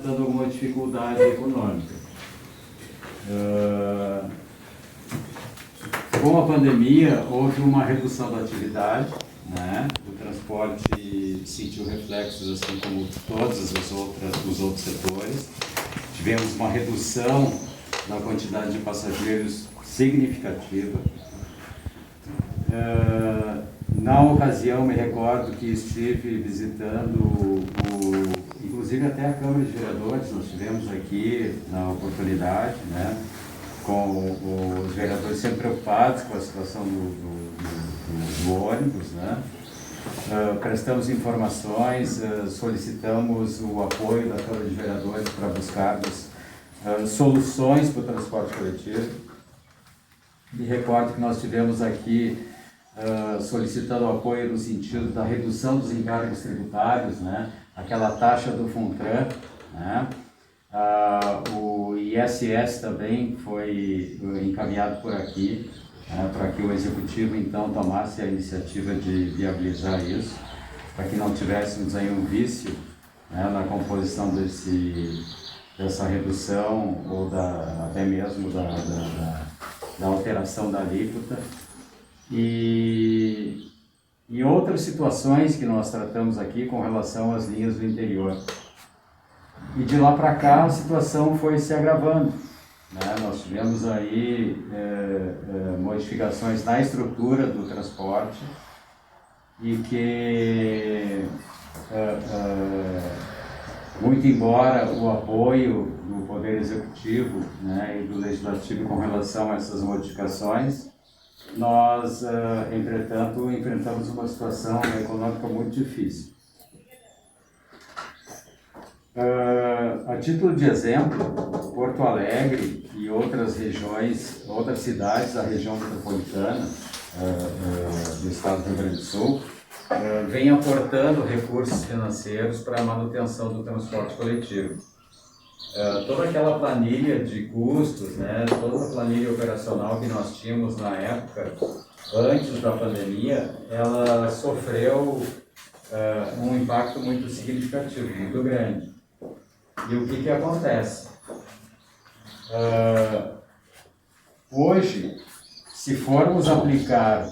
enfrentando alguma dificuldade econômica. Com a pandemia, houve uma redução da atividade, né? O transporte sentiu reflexos, assim como todos os outros setores. Tivemos uma redução da quantidade de passageiros significativa. Na ocasião, me recordo que estive visitando, inclusive até a Câmara de Vereadores, nós tivemos aqui na oportunidade, né, com os vereadores sempre preocupados com a situação do ônibus, né. Prestamos informações, solicitamos o apoio da Câmara de Vereadores para buscarmos soluções para o transporte coletivo. Me recordo que nós tivemos aqui solicitando apoio no sentido da redução dos encargos tributários, né? Aquela taxa do FUNTRAN, né? O ISS também foi encaminhado por aqui, para que o Executivo então tomasse a iniciativa de viabilizar isso, para que não tivéssemos aí um vício, né, na composição dessa redução ou até mesmo da alteração da alíquota. E outras situações que nós tratamos aqui com relação às linhas do interior. E de lá para cá a situação foi se agravando, né? Nós tivemos aí modificações na estrutura do transporte e que, muito embora o apoio do Poder Executivo, né, e do Legislativo com relação a essas modificações, nós, entretanto, enfrentamos uma situação econômica muito difícil. A título de exemplo, Porto Alegre e outras regiões, outras cidades da região metropolitana do estado do Rio Grande do Sul, vêm aportando recursos financeiros para a manutenção do transporte coletivo. Toda aquela planilha de custos, né, toda a planilha operacional que nós tínhamos na época, antes da pandemia, ela sofreu um impacto muito significativo, muito grande. E o que acontece? Hoje, se formos aplicar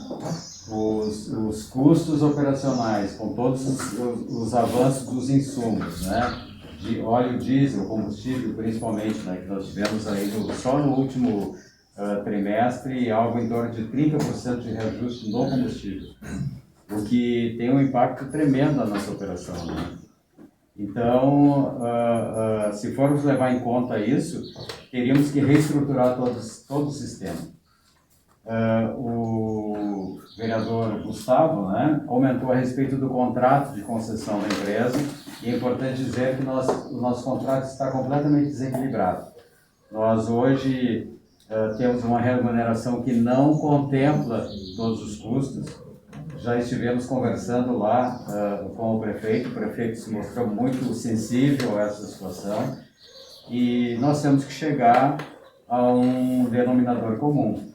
os custos operacionais com todos os avanços dos insumos, né, de óleo diesel, combustível principalmente, né, que nós tivemos aí só no último trimestre algo em torno de 30% de reajuste no combustível, o que tem um impacto tremendo na nossa operação, né? Então, se formos levar em conta isso, teríamos que reestruturar todo o sistema. O vereador Gustavo, né, comentou a respeito do contrato de concessão da empresa, e é importante dizer que o nosso contrato está completamente desequilibrado. Nós hoje temos uma remuneração que não contempla todos os custos. Já estivemos conversando lá com o prefeito se mostrou muito sensível a essa situação, e nós temos que chegar a um denominador comum.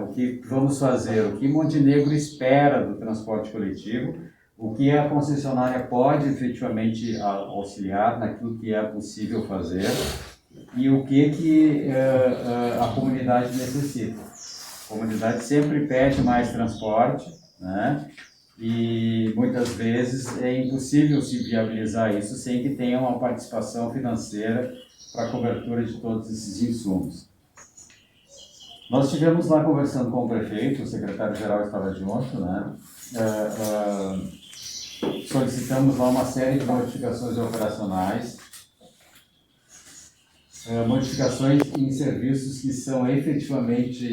O que vamos fazer, o que Montenegro espera do transporte coletivo, o que a concessionária pode efetivamente auxiliar naquilo que é possível fazer e o que a comunidade necessita. A comunidade sempre pede mais transporte, né? E muitas vezes é impossível se viabilizar isso sem que tenha uma participação financeira para a cobertura de todos esses insumos. Nós estivemos lá conversando com o prefeito, o secretário-geral estava junto, né? Solicitamos lá uma série de modificações operacionais, modificações em serviços que são efetivamente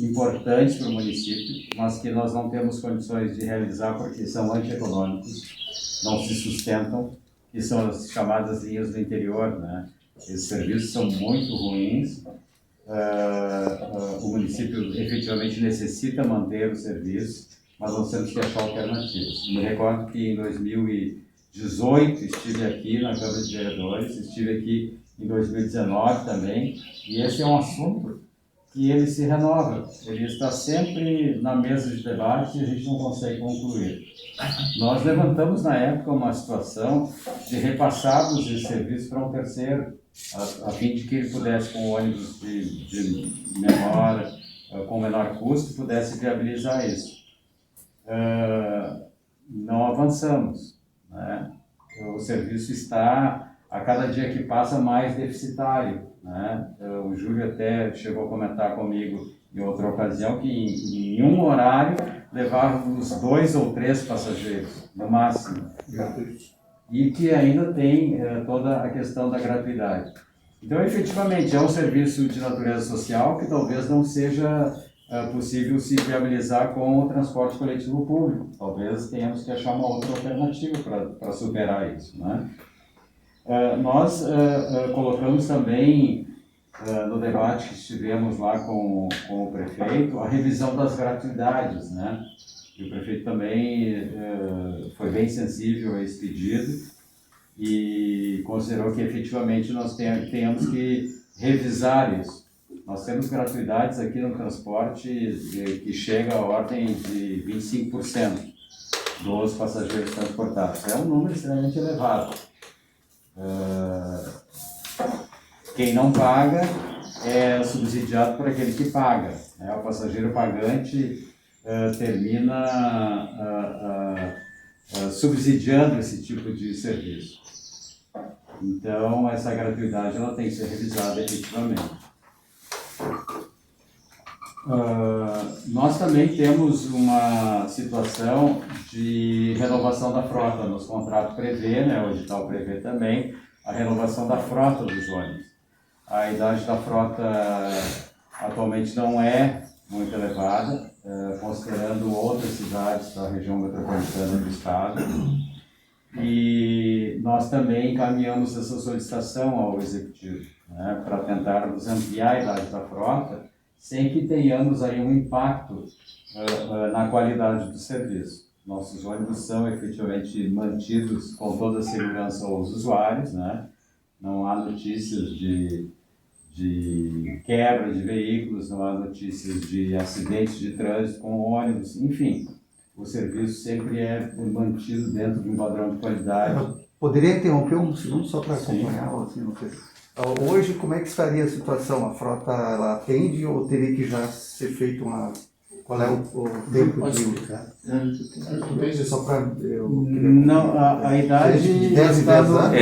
importantes para o município, mas que nós não temos condições de realizar porque são antieconômicos, não se sustentam, que são as chamadas linhas do interior, né? Esses serviços são muito ruins. O município efetivamente necessita manter o serviço, mas nós temos que achar alternativas. Me recordo que em 2018 estive aqui na Câmara de Vereadores, estive aqui em 2019 também, e esse é um assunto que ele se renova, ele está sempre na mesa de debate e a gente não consegue concluir. Nós levantamos na época uma situação de repassarmos esse serviço para um terceiro, a fim de que ele pudesse, com ônibus de menor, com menor custo, pudesse viabilizar isso. Não avançamos, né? O serviço está, a cada dia que passa, mais deficitário, né? O Júlio até chegou a comentar comigo em outra ocasião que em um horário levávamos 2 ou 3 passageiros, no máximo, e que ainda tem toda a questão da gratuidade. Então, efetivamente, é um serviço de natureza social que talvez não seja possível se viabilizar com o transporte coletivo público. Talvez tenhamos que achar uma outra alternativa para superar isso, né? Nós colocamos também no debate que estivemos lá com o prefeito a revisão das gratuidades, né? E o prefeito também foi bem sensível a esse pedido e considerou que efetivamente nós tenhamos que revisar isso. Nós temos gratuidades aqui no transporte que chega à ordem de 25% dos passageiros transportados. É um número extremamente elevado. Quem não paga é subsidiado por aquele que paga, né? O passageiro pagante termina subsidiando esse tipo de serviço. Então, essa gratuidade ela tem que ser revisada efetivamente. Nós também temos uma situação de renovação da frota. Nos contratos prevê, né, o edital prevê também, a renovação da frota dos ônibus. A idade da frota atualmente não é muito elevada, considerando outras cidades da região metropolitana do estado. E nós também encaminhamos essa solicitação ao Executivo, né, para tentarmos ampliar a idade da frota, sem que tenhamos aí um impacto na qualidade do serviço. Nossos ônibus são efetivamente mantidos com toda a segurança aos usuários, né? Não há notícias de quebra de veículos, não há notícias de acidentes de trânsito com ônibus, enfim. O serviço sempre é mantido dentro de um padrão de qualidade. Eu poderia interromper um segundo só para acompanhar? Assim, não sei. Hoje, como é que estaria a situação? A frota ela atende ou teria que já ser feito uma... Qual é o tempo Pode de... explicar. Só para... Não, a idade de 10 está, anos.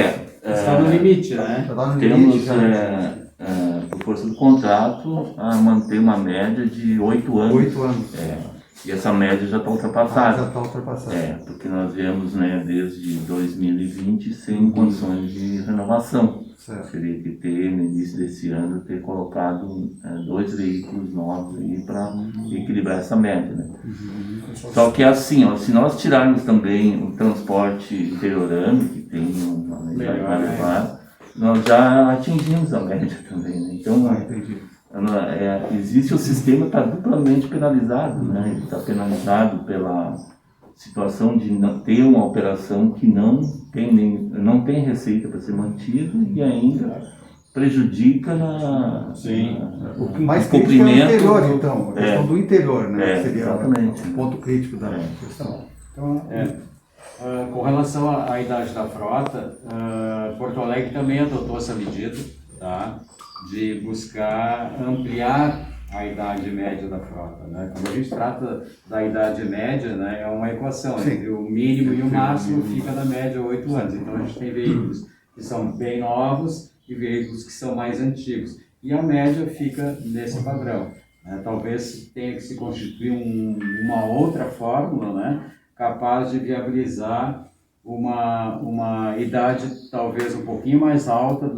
está no limite, né? Já está no Temos, limite, já. por força do contrato, a manter uma média de 8 anos. 8 anos. E essa média já está ultrapassada. Já está ultrapassada. Porque nós viemos, né, desde 2020 sem condições de renovação. Certo. Teria que ter, no início desse ano, ter colocado 2 veículos novos aí para equilibrar essa média, né? Só que assim, ó, se nós tirarmos também o transporte interiorano, que tem uma média mais elevada, nós já atingimos a média também, né? Então, Entendi. existe o sistema está duplamente penalizado, né? Ele está penalizado pela situação de não ter uma operação que não tem receita para ser mantida e ainda prejudica O mais crítico é o interior, então. A questão do interior, né? Seria exatamente. o ponto crítico da questão. Então, com relação à idade da frota, Porto Alegre também adotou essa medida, tá? De buscar ampliar a idade média da frota, né? Quando a gente trata da idade média, né, é uma equação entre o mínimo e o máximo, fica na média 8 anos. Então a gente tem veículos que são bem novos e veículos que são mais antigos. E a média fica nesse padrão, né? Talvez tenha que se constituir uma outra fórmula, né, capaz de viabilizar uma idade talvez um pouquinho mais alta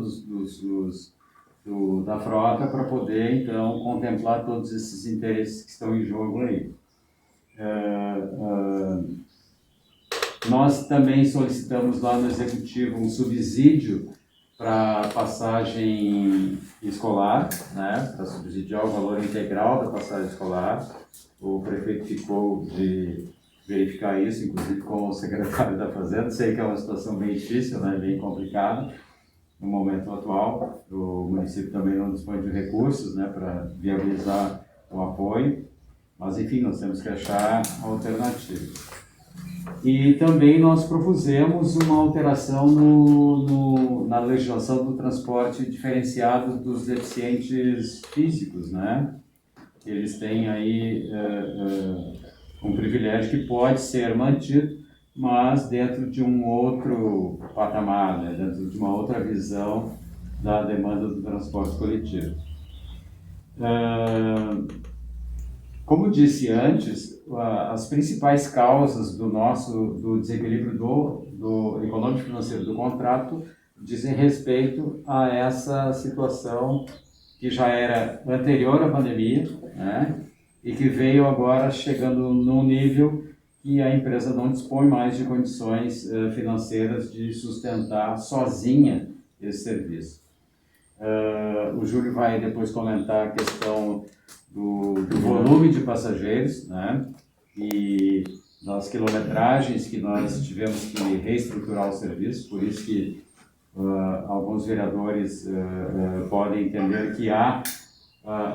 da frota para poder, então, contemplar todos esses interesses que estão em jogo aí. Nós também solicitamos lá no Executivo um subsídio para passagem escolar, né, para subsidiar o valor integral da passagem escolar. O prefeito ficou de verificar isso, inclusive com o secretário da Fazenda. Sei que é uma situação bem difícil, né, bem complicada, no momento atual. O município também não dispõe de recursos, né, para viabilizar o apoio, mas enfim, nós temos que achar alternativas. E também nós propusemos uma alteração na legislação do transporte diferenciado dos deficientes físicos, né? Eles têm aí um privilégio que pode ser mantido, mas dentro de um outro patamar, né? Dentro de uma outra visão da demanda do transporte coletivo. Como disse antes, as principais causas do desequilíbrio do econômico financeiro do contrato dizem respeito a essa situação que já era anterior à pandemia, né, e que veio agora chegando num nível que a empresa não dispõe mais de condições financeiras de sustentar sozinha esse serviço. O Júlio vai depois comentar a questão do volume de passageiros, né, e das quilometragens que nós tivemos que reestruturar o serviço, por isso que alguns vereadores podem entender que há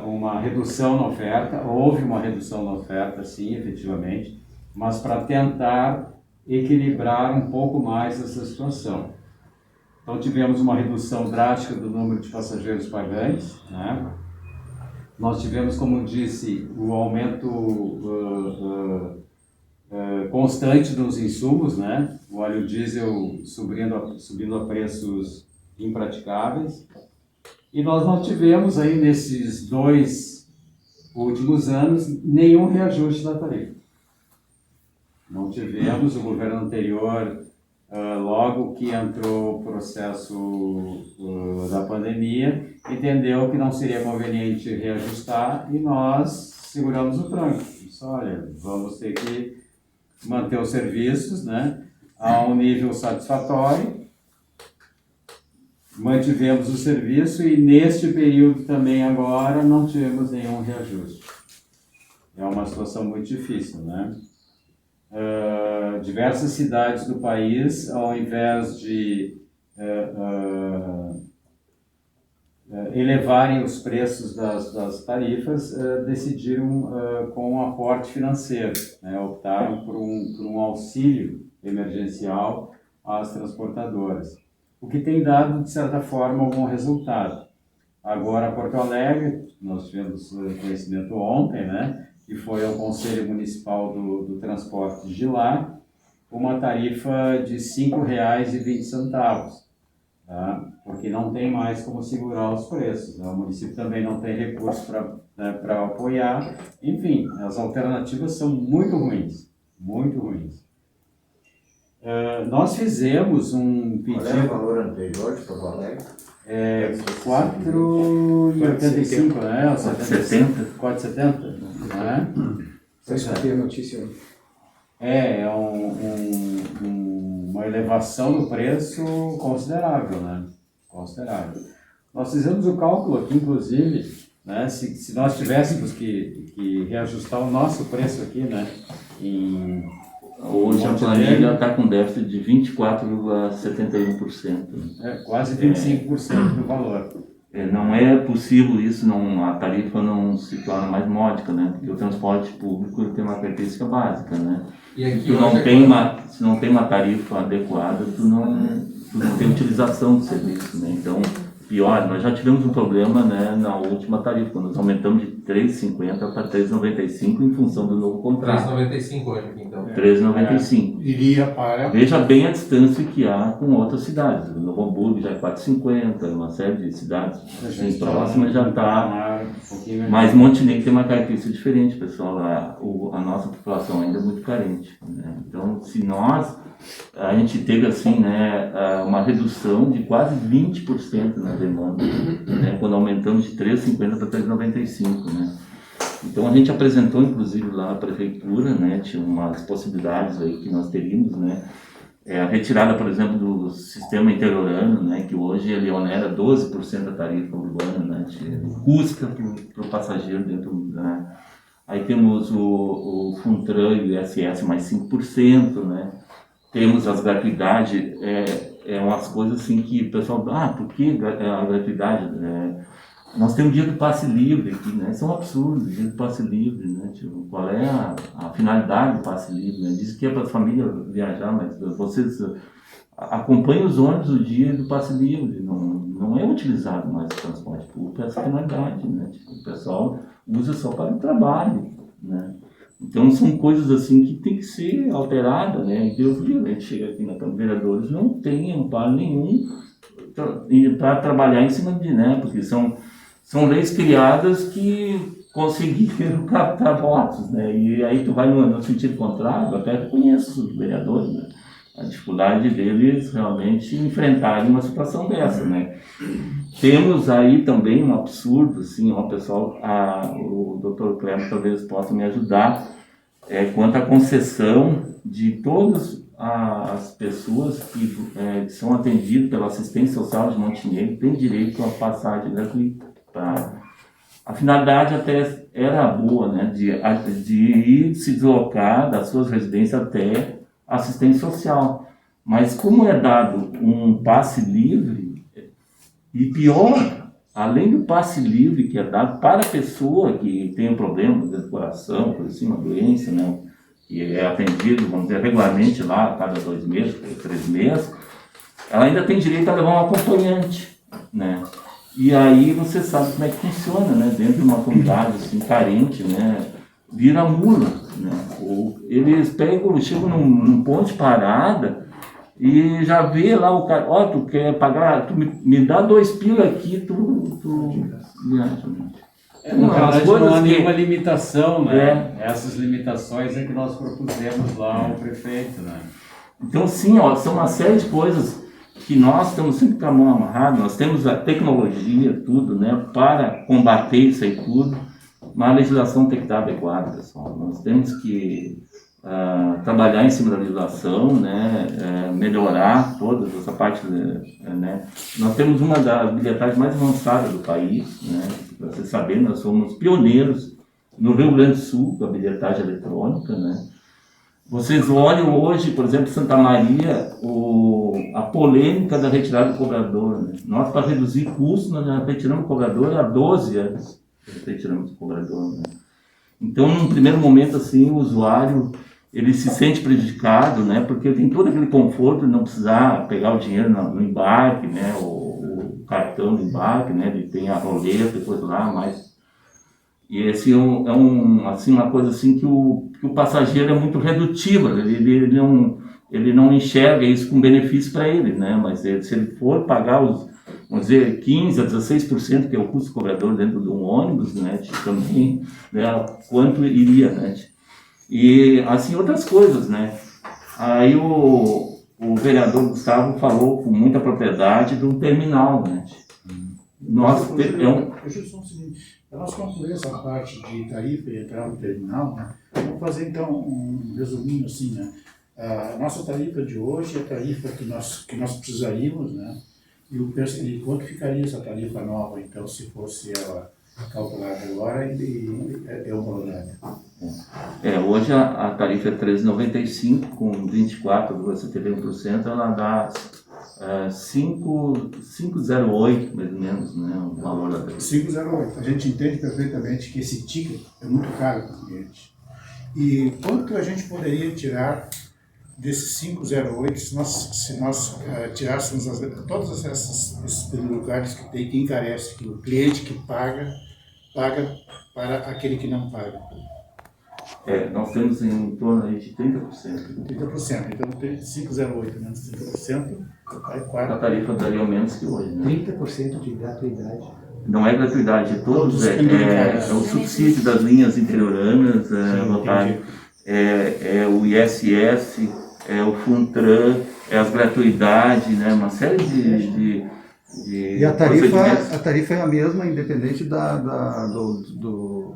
uma redução na oferta, houve uma redução na oferta, sim, efetivamente, mas para tentar equilibrar um pouco mais essa situação. Então tivemos uma redução drástica do número de passageiros pagantes, né? Nós tivemos, como disse, o aumento constante dos insumos, né? O óleo diesel subindo a preços impraticáveis. E nós não tivemos aí nesses 2 últimos anos nenhum reajuste da tarifa. Não tivemos. O governo anterior, logo que entrou o processo da pandemia, entendeu que não seria conveniente reajustar e nós seguramos o tranco. Disse, olha, vamos ter que manter os serviços, né, a um nível satisfatório. Mantivemos o serviço e neste período também agora não tivemos nenhum reajuste. É uma situação muito difícil, né? Diversas cidades do país, ao invés de elevarem os preços das tarifas, decidiram com um aporte financeiro, né? Optaram por um auxílio emergencial às transportadoras, o que tem dado, de certa forma, algum resultado. Agora, Porto Alegre, nós tivemos conhecimento ontem, né, que foi ao Conselho Municipal do Transporte de lá, uma tarifa de R$ 5,20, tá? Porque não tem mais como segurar os preços, né? O município também não tem recursos para apoiar. Enfim, as alternativas são muito ruins, muito ruins. Nós fizemos um pedido... Qual é o valor anterior de Porto Alegre? 4,85, né? 4,70. 4,70, né? Eu escutei a notícia. Uma elevação do preço considerável, né? Considerável. Nós fizemos o cálculo aqui, inclusive, né? Se nós tivéssemos que reajustar o nosso preço aqui, né? Hoje a planilha está com déficit de 24,71%. Quase 25% do valor. Não é possível isso, a tarifa não se torna mais módica, né? Porque o transporte público tem uma característica básica, né? E aqui se não tem uma tarifa adequada, tu não tem utilização do serviço, né? Então, pior, nós já tivemos um problema, né, na última tarifa, quando nós aumentamos de 3,50 para 3,95 em função do novo contrato. 3,95 hoje aqui, então. 3,95. Iria para... Veja bem a distância que há com outras cidades. O Novo Hamburgo já é 4,50, uma série de cidades assim, próximas já está. Mas Montenegro tem uma característica diferente, pessoal. A nossa população ainda é muito carente, né? Então, se a gente teve assim, né, uma redução de quase 20% na demanda, né, quando aumentamos de 3,50 para 3,95, né? Então a gente apresentou inclusive lá à prefeitura, né, tinha umas possibilidades aí que nós teríamos, né, a retirada, por exemplo, do sistema interiorano, né, que hoje ele onera 12% da tarifa urbana, né, custa para o passageiro dentro, né? Aí temos o Funtran e o ISS mais 5%, né? Temos as gratuidades umas coisas assim que o pessoal, por que a gratuidade? Nós temos o dia do passe livre aqui, né? Isso é um absurdo, o dia do passe livre, né? Tipo, qual é a finalidade do passe livre, né? Diz que é para a família viajar, mas vocês acompanham os ônibus o dia do passe livre, não é utilizado mais o transporte público para essa finalidade, né? Tipo, o pessoal usa só para o trabalho, né? Então são coisas assim que tem que ser alteradas, né? E Deus livre, a gente chega aqui na Câmara de Vereadores, não tem amparo nenhum para trabalhar em cima de, né? Porque são leis criadas que conseguiram captar votos, né? E aí tu vai no sentido contrário, até reconheço os vereadores, né? A dificuldade deles realmente enfrentarem uma situação dessa, né? Temos aí também um absurdo, assim, o Dr. Cleber talvez possa me ajudar, quanto à concessão de todas as pessoas que são atendidas pela assistência social de Montenegro, têm direito a passagem gratuita. A finalidade até era boa, né, de ir se deslocar das suas residências até assistência social. Mas como é dado um passe livre, e pior, além do passe livre que é dado para a pessoa que tem um problema do coração, por assim, uma doença, né, que é atendido, vamos dizer, regularmente lá, a cada 2 meses, 3 meses, ela ainda tem direito a levar um acompanhante, né? E aí você sabe como é que funciona, né? Dentro de uma comunidade assim, carente, né? Vira mula, né? Ou eles chegam num ponto de parada e já vê lá o cara, tu quer pagar, tu me dá 2 pila aqui, tu viaja, né? Na verdade, não há nenhuma limitação, né? Essas limitações é que nós propusemos lá ao prefeito, né? Então, sim, são uma série de coisas que nós estamos sempre com a mão amarrada, nós temos a tecnologia, tudo, né, para combater isso aí tudo, mas a legislação tem que estar adequada, pessoal. Nós temos que trabalhar em cima da legislação, né, melhorar toda essa parte, né. Nós temos uma das bilhetagens mais avançadas do país, né, para você saber, nós somos pioneiros no Rio Grande do Sul com a bilhetagem eletrônica, né. Vocês olham hoje, por exemplo, Santa Maria, a polêmica da retirada do cobrador, né? Nós, para reduzir custos, nós já retiramos o cobrador há 12 anos. Retiramos o cobrador, né? Então, num primeiro momento, assim, o usuário, ele se sente prejudicado, né? Porque tem todo aquele conforto de não precisar pegar o dinheiro no embarque, né? O cartão do embarque, né? Ele tem a roleta, depois lá, mais... E esse assim, uma coisa assim que o passageiro é muito redutiva, ele não enxerga isso com benefício para ele, né? Mas se ele for pagar vamos dizer, 15% a 16%, que é o custo cobrador dentro de um ônibus, né? Também, né? Quanto iria, né? E assim, outras coisas, né? Aí o vereador Gustavo falou com muita propriedade de um terminal, né? Deixa eu só um seguinte. Para nós concluir essa parte de tarifa e entrar no terminal, né, vamos fazer então um resuminho assim, né? A nossa tarifa de hoje é a tarifa que nós precisaríamos, né? E quanto ficaria essa tarifa nova, então, se fosse ela calculada agora e homologada? Hoje a tarifa é R$ 13,95, com 24,71%, ela dá 5,08 mais ou menos, né, o valor da tarifa. 5,08. A gente entende perfeitamente que esse ticket é muito caro para o cliente. E quanto a gente poderia tirar desses 5,08 se nós tirássemos todos esses lugares que encarece, que o cliente que paga para aquele que não paga? Nós temos em torno aí de 30%. 30%. Então, 5,08 menos 30%, vai 4%. A tarifa daria menos que hoje, né? 30% de gratuidade. Não é gratuidade de todos, é o subsídio das linhas interioranas, é o ISS, é o Funtran, é as gratuidades, né? Uma série de E a tarifa é a mesma, independente do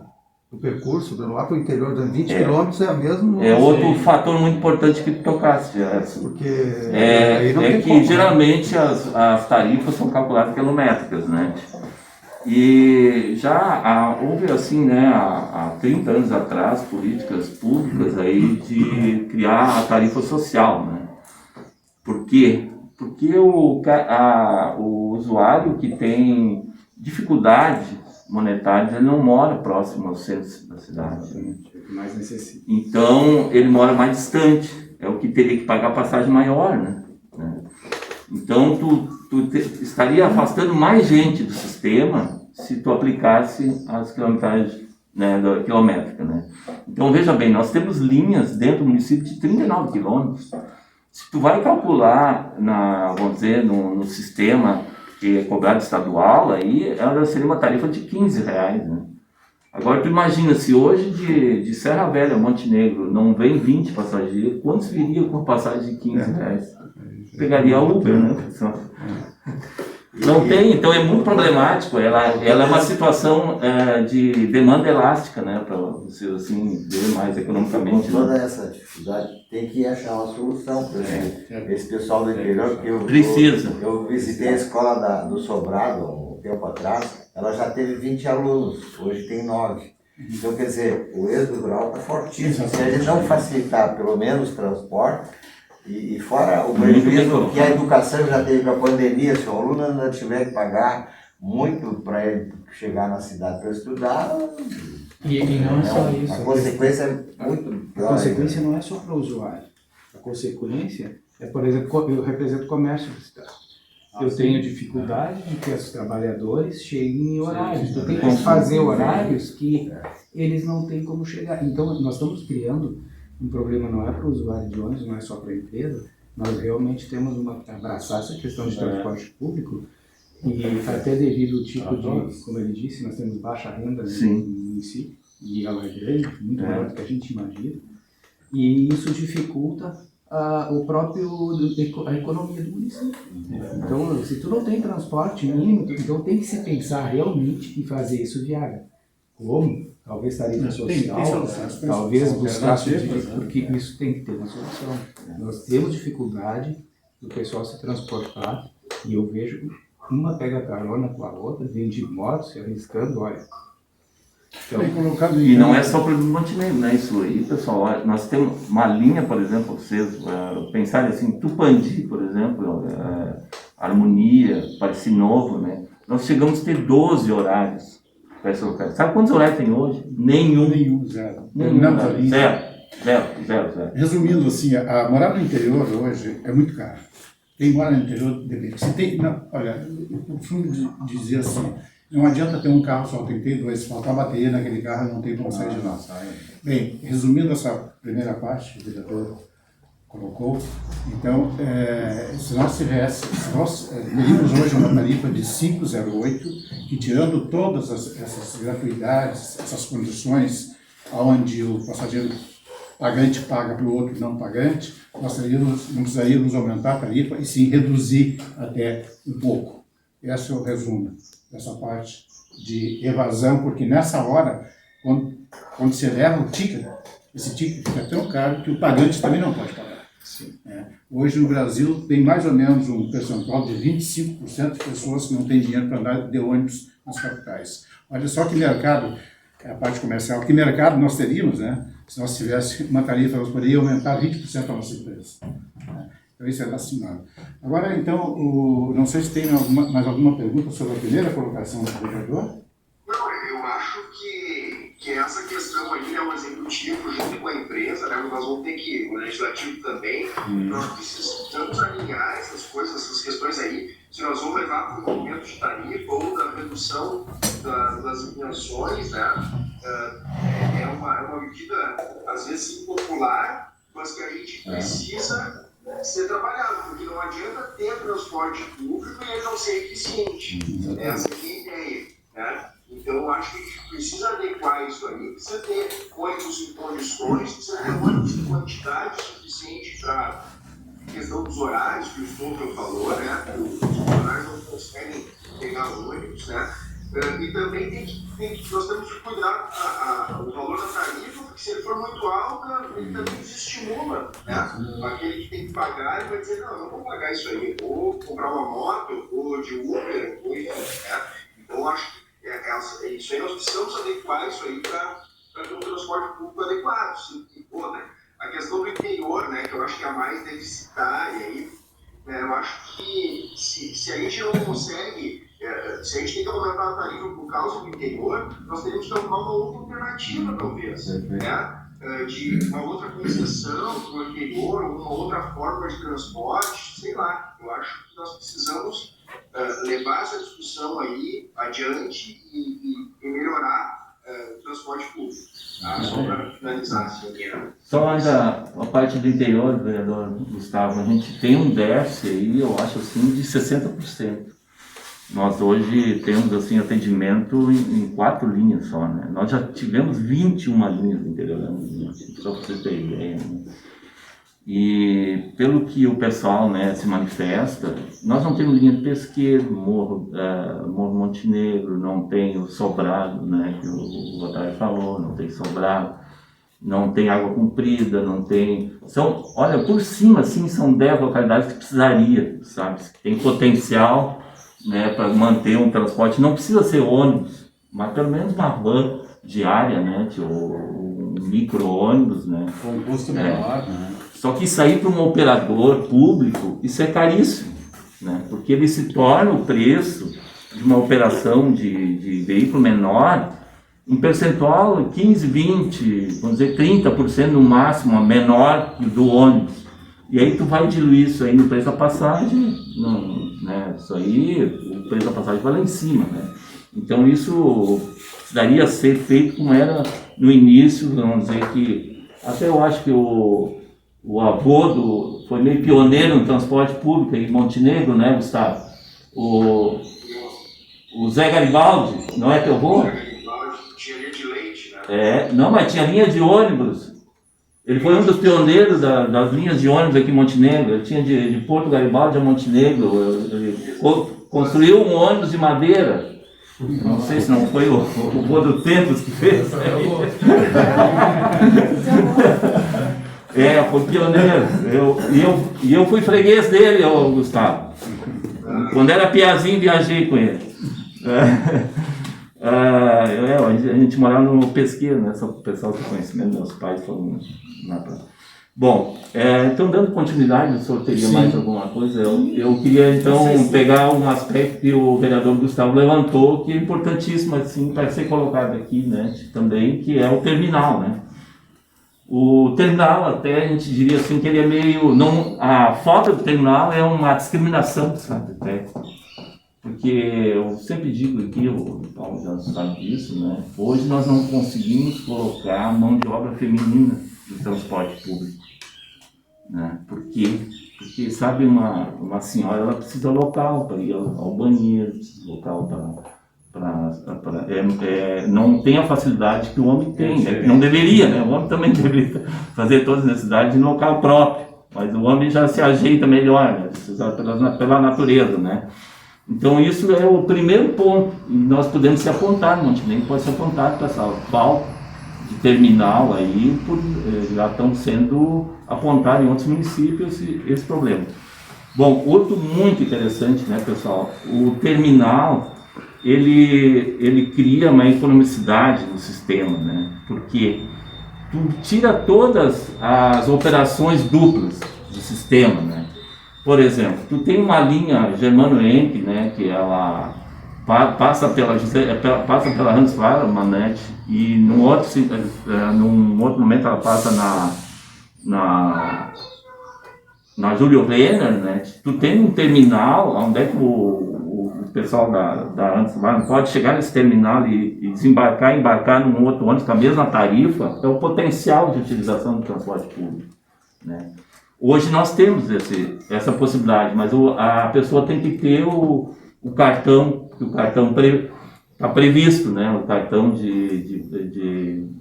percurso, lá para o interior, de 20 quilômetros é a mesma. É outro fator muito importante que tu tocaste, porque que geralmente as tarifas são calculadas quilométricas, né? E já houve assim, né, há 30 anos atrás, políticas públicas aí de criar a tarifa social, né? Por quê? Porque o usuário que tem dificuldades monetárias, ele não mora próximo ao centro da cidade. Né? É o que mais necessita. Então, ele mora mais distante. É o que teria que pagar passagem maior, né? Então, tu estaria afastando mais gente do sistema se tu aplicasse as quilometragens, né, quilométrica, né? Então, veja bem, nós temos linhas dentro do município de 39 quilômetros. Se tu vai calcular, vamos dizer, no sistema que é cobrado estadual, aí ela seria uma tarifa de R$15, né? Agora, tu imagina, se hoje de Serra Velha a Montenegro não vem 20 passageiros, quantos viriam com passagem de R$15? Pegaria a Uber, né? Não tem, então é muito problemático. Ela é uma situação de demanda elástica, né? Para você assim, ver mais economicamente. Com toda Né? essa dificuldade, tem que achar uma solução para esse pessoal do interior. Porque eu visitei a escola do Sobrado um tempo atrás, ela já teve 20 alunos, hoje tem 9. Então, quer dizer, o êxodo rural está fortíssimo. Se a gente não facilitar pelo menos o transporte, e fora o prejuízo que a educação já teve com a pandemia, se o aluno ainda tiver que pagar muito para ele chegar na cidade para estudar, E não é só isso. a consequência é muito pior. A consequência não é só para o usuário. A consequência é, por exemplo, eu represento o comércio da cidade. Eu tenho dificuldade de que os trabalhadores cheguem em horários. Eu tenho que fazer horários que eles não têm como chegar. Então, nós estamos criando um problema, não é para o usuário de ônibus, não é só para a empresa. Nós realmente temos que abraçar essa questão de transporte público e até devido ao tipo de, como ele disse, nós temos baixa renda no município e ela é grande, muito maior do que a gente imagina. E isso dificulta a economia do município. Então, se tu não tem transporte mínimo, então tem que se pensar realmente em fazer isso viável. Como? Talvez tarifa social, talvez buscar porque isso tem que ter uma solução. Nós temos dificuldade do pessoal se transportar e eu vejo uma pega carona com a outra, vem de moto, se arriscando, olha. Então, e não é só para o Montenegro, né? Isso aí, pessoal, olha, nós temos uma linha, por exemplo, vocês pensarem assim, Tupandi, por exemplo, Harmonia, Pareci Novo, né? Nós chegamos a ter 12 horários para essa localidade. Sabe quantos horários tem hoje? Nenhum. Zero. Zero. Resumindo, assim, morar no interior hoje é muito caro. Quem mora no interior deveria. Olha, eu costumo dizer assim, não adianta ter um carro só, tem que ter dois. Se faltar bateria naquele carro, não tem como sair de lá. Bem, resumindo essa primeira parte que o vereador colocou, então, se nós teríamos hoje uma tarifa de 508, que tirando todas essas gratuidades, essas condições, onde o passageiro pagante paga para o outro não pagante, nós não precisaríamos aumentar a tarifa e sim reduzir até um pouco. Esse é o resumo dessa parte de evasão, porque nessa hora, quando você leva o ticket, esse ticket fica tão caro que o pagante também não pode pagar. Hoje no Brasil tem mais ou menos um percentual de 25% de pessoas que não têm dinheiro para andar de ônibus nas capitais. Olha só que mercado, a parte comercial, que mercado nós teríamos, né? Se nós tivéssemos uma tarifa, nós poderíamos aumentar 20% a nossa empresa. Então isso é assinado. Agora, então, não sei se tem mais alguma pergunta sobre a primeira colocação do vereador. Não, eu acho que essa questão aí é um executivo junto com a empresa, né? Nós vamos ter que, o legislativo também, nós precisamos alinhar essas coisas, essas questões aí, se nós vamos levar para o aumento de tarifa ou da redução das isenções, né? É uma medida, às vezes, impopular, mas que a gente precisa ser trabalhado, porque não adianta ter transporte público e ele não ser eficiente. Essa aqui é a ideia, né? Então, eu acho que a gente precisa adequar isso aí, precisa ter ônibus em condições, precisa ter ônibus em quantidade suficiente para a questão dos horários, que o Stoffel falou, né? Os funcionários não conseguem pegar ônibus, né? E também nós temos que cuidar o valor da tarifa, porque se ele for muito alto, ele também desestimula, né? Aquele que tem que pagar, ele vai dizer, não vou pagar isso aí, ou comprar uma moto, ou de Uber, ou enfim, né? Então, eu acho que isso aí nós precisamos adequar isso aí para ter um transporte público adequado. A questão do interior, né, que eu acho que é a mais deficitária aí, né? Eu acho que se a gente não consegue, se a gente tem que aumentar a tarifa por causa do interior, nós teríamos que arrumar uma outra alternativa, talvez, né? De uma outra concessão para o interior, uma outra forma de transporte, sei lá. Eu acho que nós precisamos levar essa discussão aí adiante e melhorar o transporte público. Tá? Só para finalizar, assim, Só ainda a parte do interior, vereador Gustavo, a gente tem um déficit aí, eu acho assim, de 60%. Nós hoje temos assim atendimento em 4 linhas só, né? Nós já tivemos 21 linhas no interior, só para vocês terem ideia, né? E pelo que o pessoal, né, se manifesta, nós não temos linha de Pesqueiro, Morro Montenegro, não tem o Sobrado, né, que o Otávio falou, não tem Sobrado, não tem Água Comprida, não tem... Olha, por cima, assim, são 10 localidades que precisaria, sabe? Tem potencial, né, para manter um transporte, não precisa ser ônibus, mas pelo menos uma van diária, né, um micro-ônibus, né. Com um custo menor, né. Só que isso aí para um operador público, isso é caríssimo, né, porque ele se torna o preço de uma operação de veículo menor, em percentual 15, 20, vamos dizer 30% no máximo, menor que o do ônibus. E aí tu vai diluir isso aí no preço da passagem, né? Isso aí, o preço da passagem vai lá em cima, né? Então isso precisaria ser feito como era no início, vamos dizer que... Até eu acho que o avô foi meio pioneiro no transporte público em Montenegro, né, Gustavo? O Zé Garibaldi, não é teu avô? tinha linha de leite, né? Não, mas tinha linha de ônibus. Ele foi um dos pioneiros das linhas de ônibus aqui em Montenegro. Ele tinha de Porto Garibaldi a Montenegro. Ele construiu um ônibus de madeira. Não sei se não foi o vô do Tempos que fez. Foi pioneiro. Eu fui freguês dele, Gustavo. Quando era piazinho, viajei com ele. A gente morava no Pesqueiro, né? Só para o pessoal ter conhecimento, meus pais foram na praia. Bom, então dando continuidade, o senhor teria mais alguma coisa? Eu queria então pegar um aspecto que o vereador Gustavo levantou, que é importantíssimo assim, para ser colocado aqui, né, também, que é o terminal, né? O terminal, até a gente diria assim, que ele é meio... a falta do terminal é uma discriminação, sabe? Porque eu sempre digo aqui, o Paulo já sabe disso, né? Hoje nós não conseguimos colocar mão de obra feminina no transporte público, né? Por quê? Porque, sabe, uma senhora, ela precisa de local para ir ao banheiro, precisa de local não tem a facilidade que o homem tem, né? Não deveria, né? O homem também deveria fazer todas as necessidades em local próprio, mas o homem já se ajeita melhor, né? Pela natureza, né? Então isso é o primeiro ponto, e nós podemos se apontar, no Montenegro pode se apontar para essa falta de terminal aí, já estão sendo apontados em outros municípios esse problema. Bom, outro muito interessante, né, pessoal, o terminal, ele cria uma economicidade no sistema, né, porque tu tira todas as operações duplas do sistema, né. Por exemplo, tu tem uma linha Germano-Enck, né, que ela passa pela Hans Feuermann, e num outro momento ela passa na Júlio Renner, né. Tu tem um terminal onde é que o pessoal da Hans Feuermann pode chegar nesse terminal e desembarcar e embarcar num outro ônibus com a mesma tarifa. É o potencial de utilização do transporte público, né. Hoje nós temos essa possibilidade, mas a pessoa tem que ter o cartão, que o cartão está previsto, né? O cartão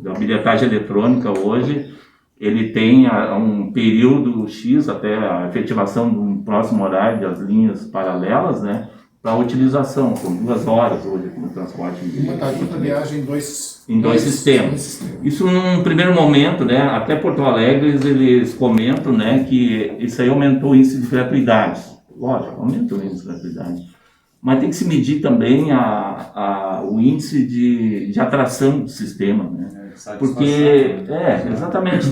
da bilhetagem eletrônica hoje, ele tem um período X até a efetivação do próximo horário das linhas paralelas, né? Para utilização, com 2 horas hoje no transporte. Uma tarifa viagem em dois sistemas. Isso num primeiro momento, né, até Porto Alegre eles comentam, né, que isso aí aumentou o índice de gratuidade. Lógico, aumentou o índice de gratuidade. Mas tem que se medir também o índice de atração do sistema, né? Porque, exatamente,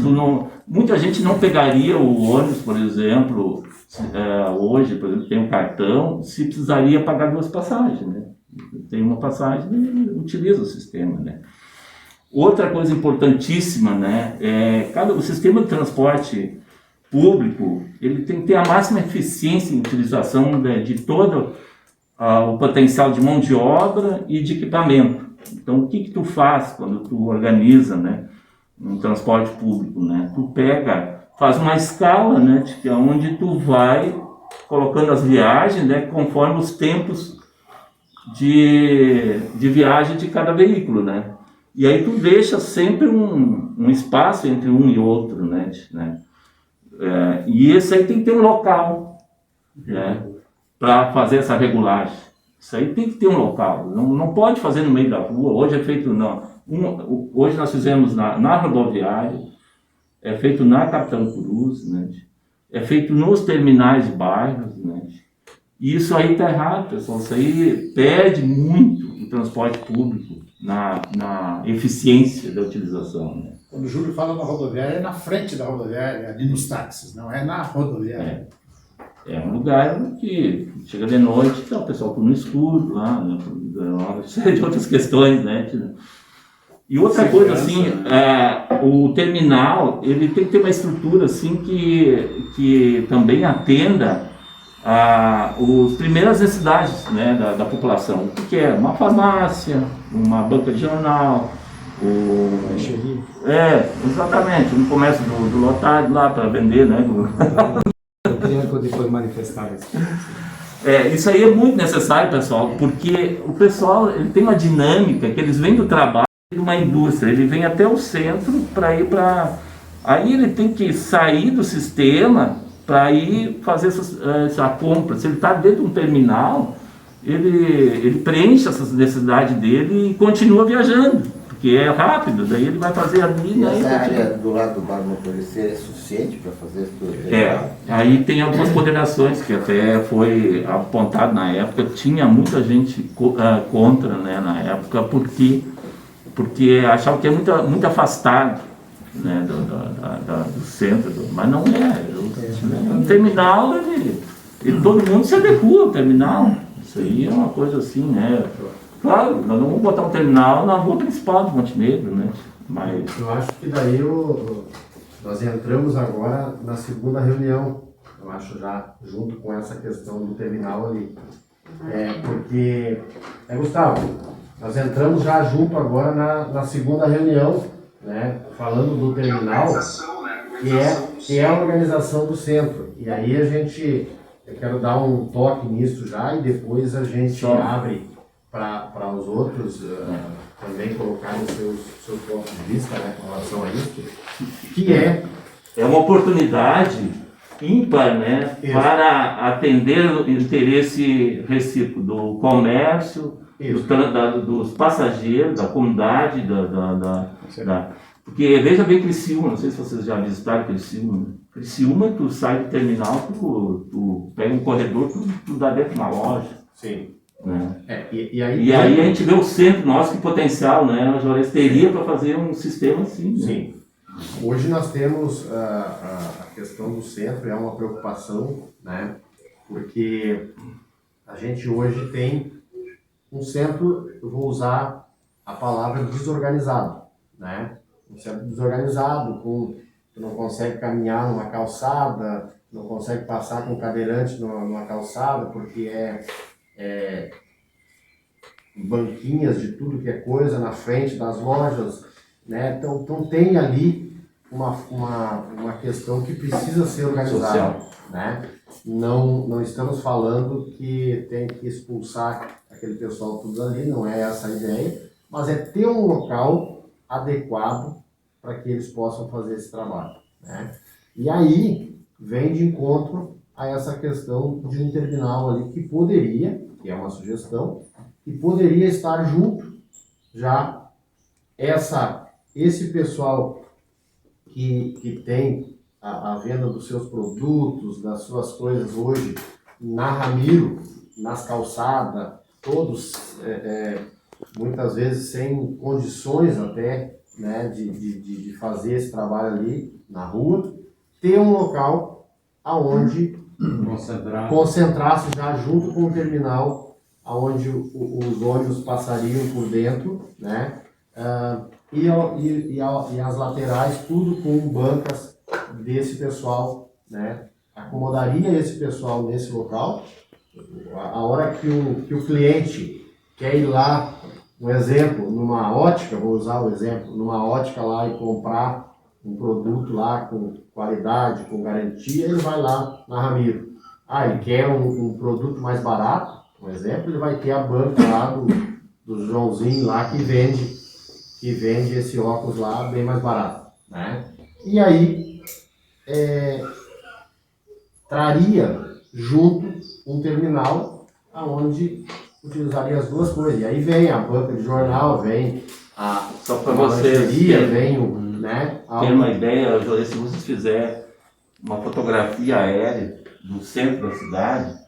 muita gente não pegaria o ônibus, por exemplo, hoje, por exemplo, tem um cartão, se precisaria pagar 2 passagens, né? Tem uma passagem e utiliza o sistema, né? Outra coisa importantíssima, né, o sistema de transporte público, ele tem que ter a máxima eficiência em utilização, né, de todo o potencial de mão de obra e de equipamento. Então, o que tu faz quando tu organiza, né, um transporte público, né? Tu faz uma escala, né, onde tu vai colocando as viagens, né, conforme os tempos de viagem de cada veículo, né? E aí tu deixa sempre um espaço entre um e outro, né? E esse aí tem que ter um local, né, para fazer essa regulagem. Isso aí tem que ter um local, não pode fazer no meio da rua. Hoje é feito hoje nós fizemos na rodoviária, é feito na Capitão Cruz, né? É feito nos terminais de bairros, né? E isso aí está errado, pessoal. Isso aí perde muito o transporte público na eficiência da utilização, né? Quando o Júlio fala na rodoviária, é na frente da rodoviária, ali nos táxis, não é na rodoviária. É um lugar que chega de noite, tá o pessoal tudo no escuro lá, né? De outras questões, né? E outra coisa, assim, o terminal, ele tem que ter uma estrutura, assim, que também atenda as primeiras necessidades, né, da população. O que é? Uma farmácia, uma banca de jornal, exatamente, um comércio do lotado lá para vender, né? Eu queria depois manifestar isso. Isso aí é muito necessário, pessoal, porque o pessoal ele tem uma dinâmica que eles vêm do trabalho de uma indústria, ele vem até o centro para ir para... Aí ele tem que sair do sistema para ir fazer essa compra. Se ele está dentro de um terminal, ele preenche essas necessidades dele e continua viajando, porque é rápido, daí ele vai fazer ali... E essa área do lado do bar motorista é suficiente para fazer isso tudo? Aí tem algumas ponderações que até foi apontado na época, tinha muita gente contra, né, na época, porque achavam que é muito afastado, né, do centro, mas não é. O terminal, todo mundo se adequa ao terminal. Isso aí é uma coisa assim, né? Claro, nós não vamos botar um terminal na rua principal de Montenegro, né? Mas... Eu acho que daí nós entramos agora na segunda reunião, eu acho, já junto com essa questão do terminal ali. Porque, Gustavo, nós entramos já junto agora na segunda reunião, né, falando do terminal, que é a organização do centro. E aí eu quero dar um toque nisso já e depois a gente abre para os outros também colocarem seus pontos de vista, né, com relação a isso, que é uma oportunidade ímpar, né, para atender o interesse recíproco do comércio, dos passageiros, da comunidade, porque veja bem Criciúma, não sei se vocês já visitaram Criciúma. Criciúma, tu sai do terminal, tu pega um corredor, tu dá dentro de uma loja. Sim. Né? E aí a gente vê o centro, nosso, que potencial, né? A Juarez teria para fazer um sistema assim. Sim. Né? Hoje nós temos a questão do centro, é uma preocupação, né? Porque a gente hoje tem um centro, eu vou usar a palavra desorganizado, né? Um centro desorganizado, tu não consegue caminhar numa calçada, não consegue passar com cadeirante numa calçada, porque banquinhas de tudo que é coisa na frente das lojas, né? Então tem ali uma questão que precisa ser organizada, né? Não estamos falando que tem que expulsar aquele pessoal tudo ali, não é essa a ideia, mas é ter um local adequado para que eles possam fazer esse trabalho, né? E aí vem de encontro a essa questão de um terminal ali que poderia, que é uma sugestão, que poderia estar junto já esse pessoal que tem a venda dos seus produtos, das suas coisas hoje na Ramiro, nas calçadas, todos muitas vezes sem condições até né, de fazer esse trabalho ali na rua, ter um local aonde concentrar-se já junto com o terminal, aonde os ônibus passariam por dentro, né, e as laterais tudo com bancas desse pessoal, né, acomodaria esse pessoal nesse local. A hora que o cliente quer ir lá, um exemplo, numa ótica, vou usar o exemplo, numa ótica lá e comprar um produto lá com qualidade, com garantia, ele vai lá na Ramiro. Ele quer um produto mais barato, um exemplo, ele vai ter a banca lá do Joãozinho lá que vende esse óculos lá bem mais barato, né? E aí traria junto um terminal aonde utilizaria as duas coisas. E aí vem a banca de jornal, vem a só para vocês vem o, né? Ter uma ideia, José, se vocês fizerem uma fotografia aérea do centro da cidade,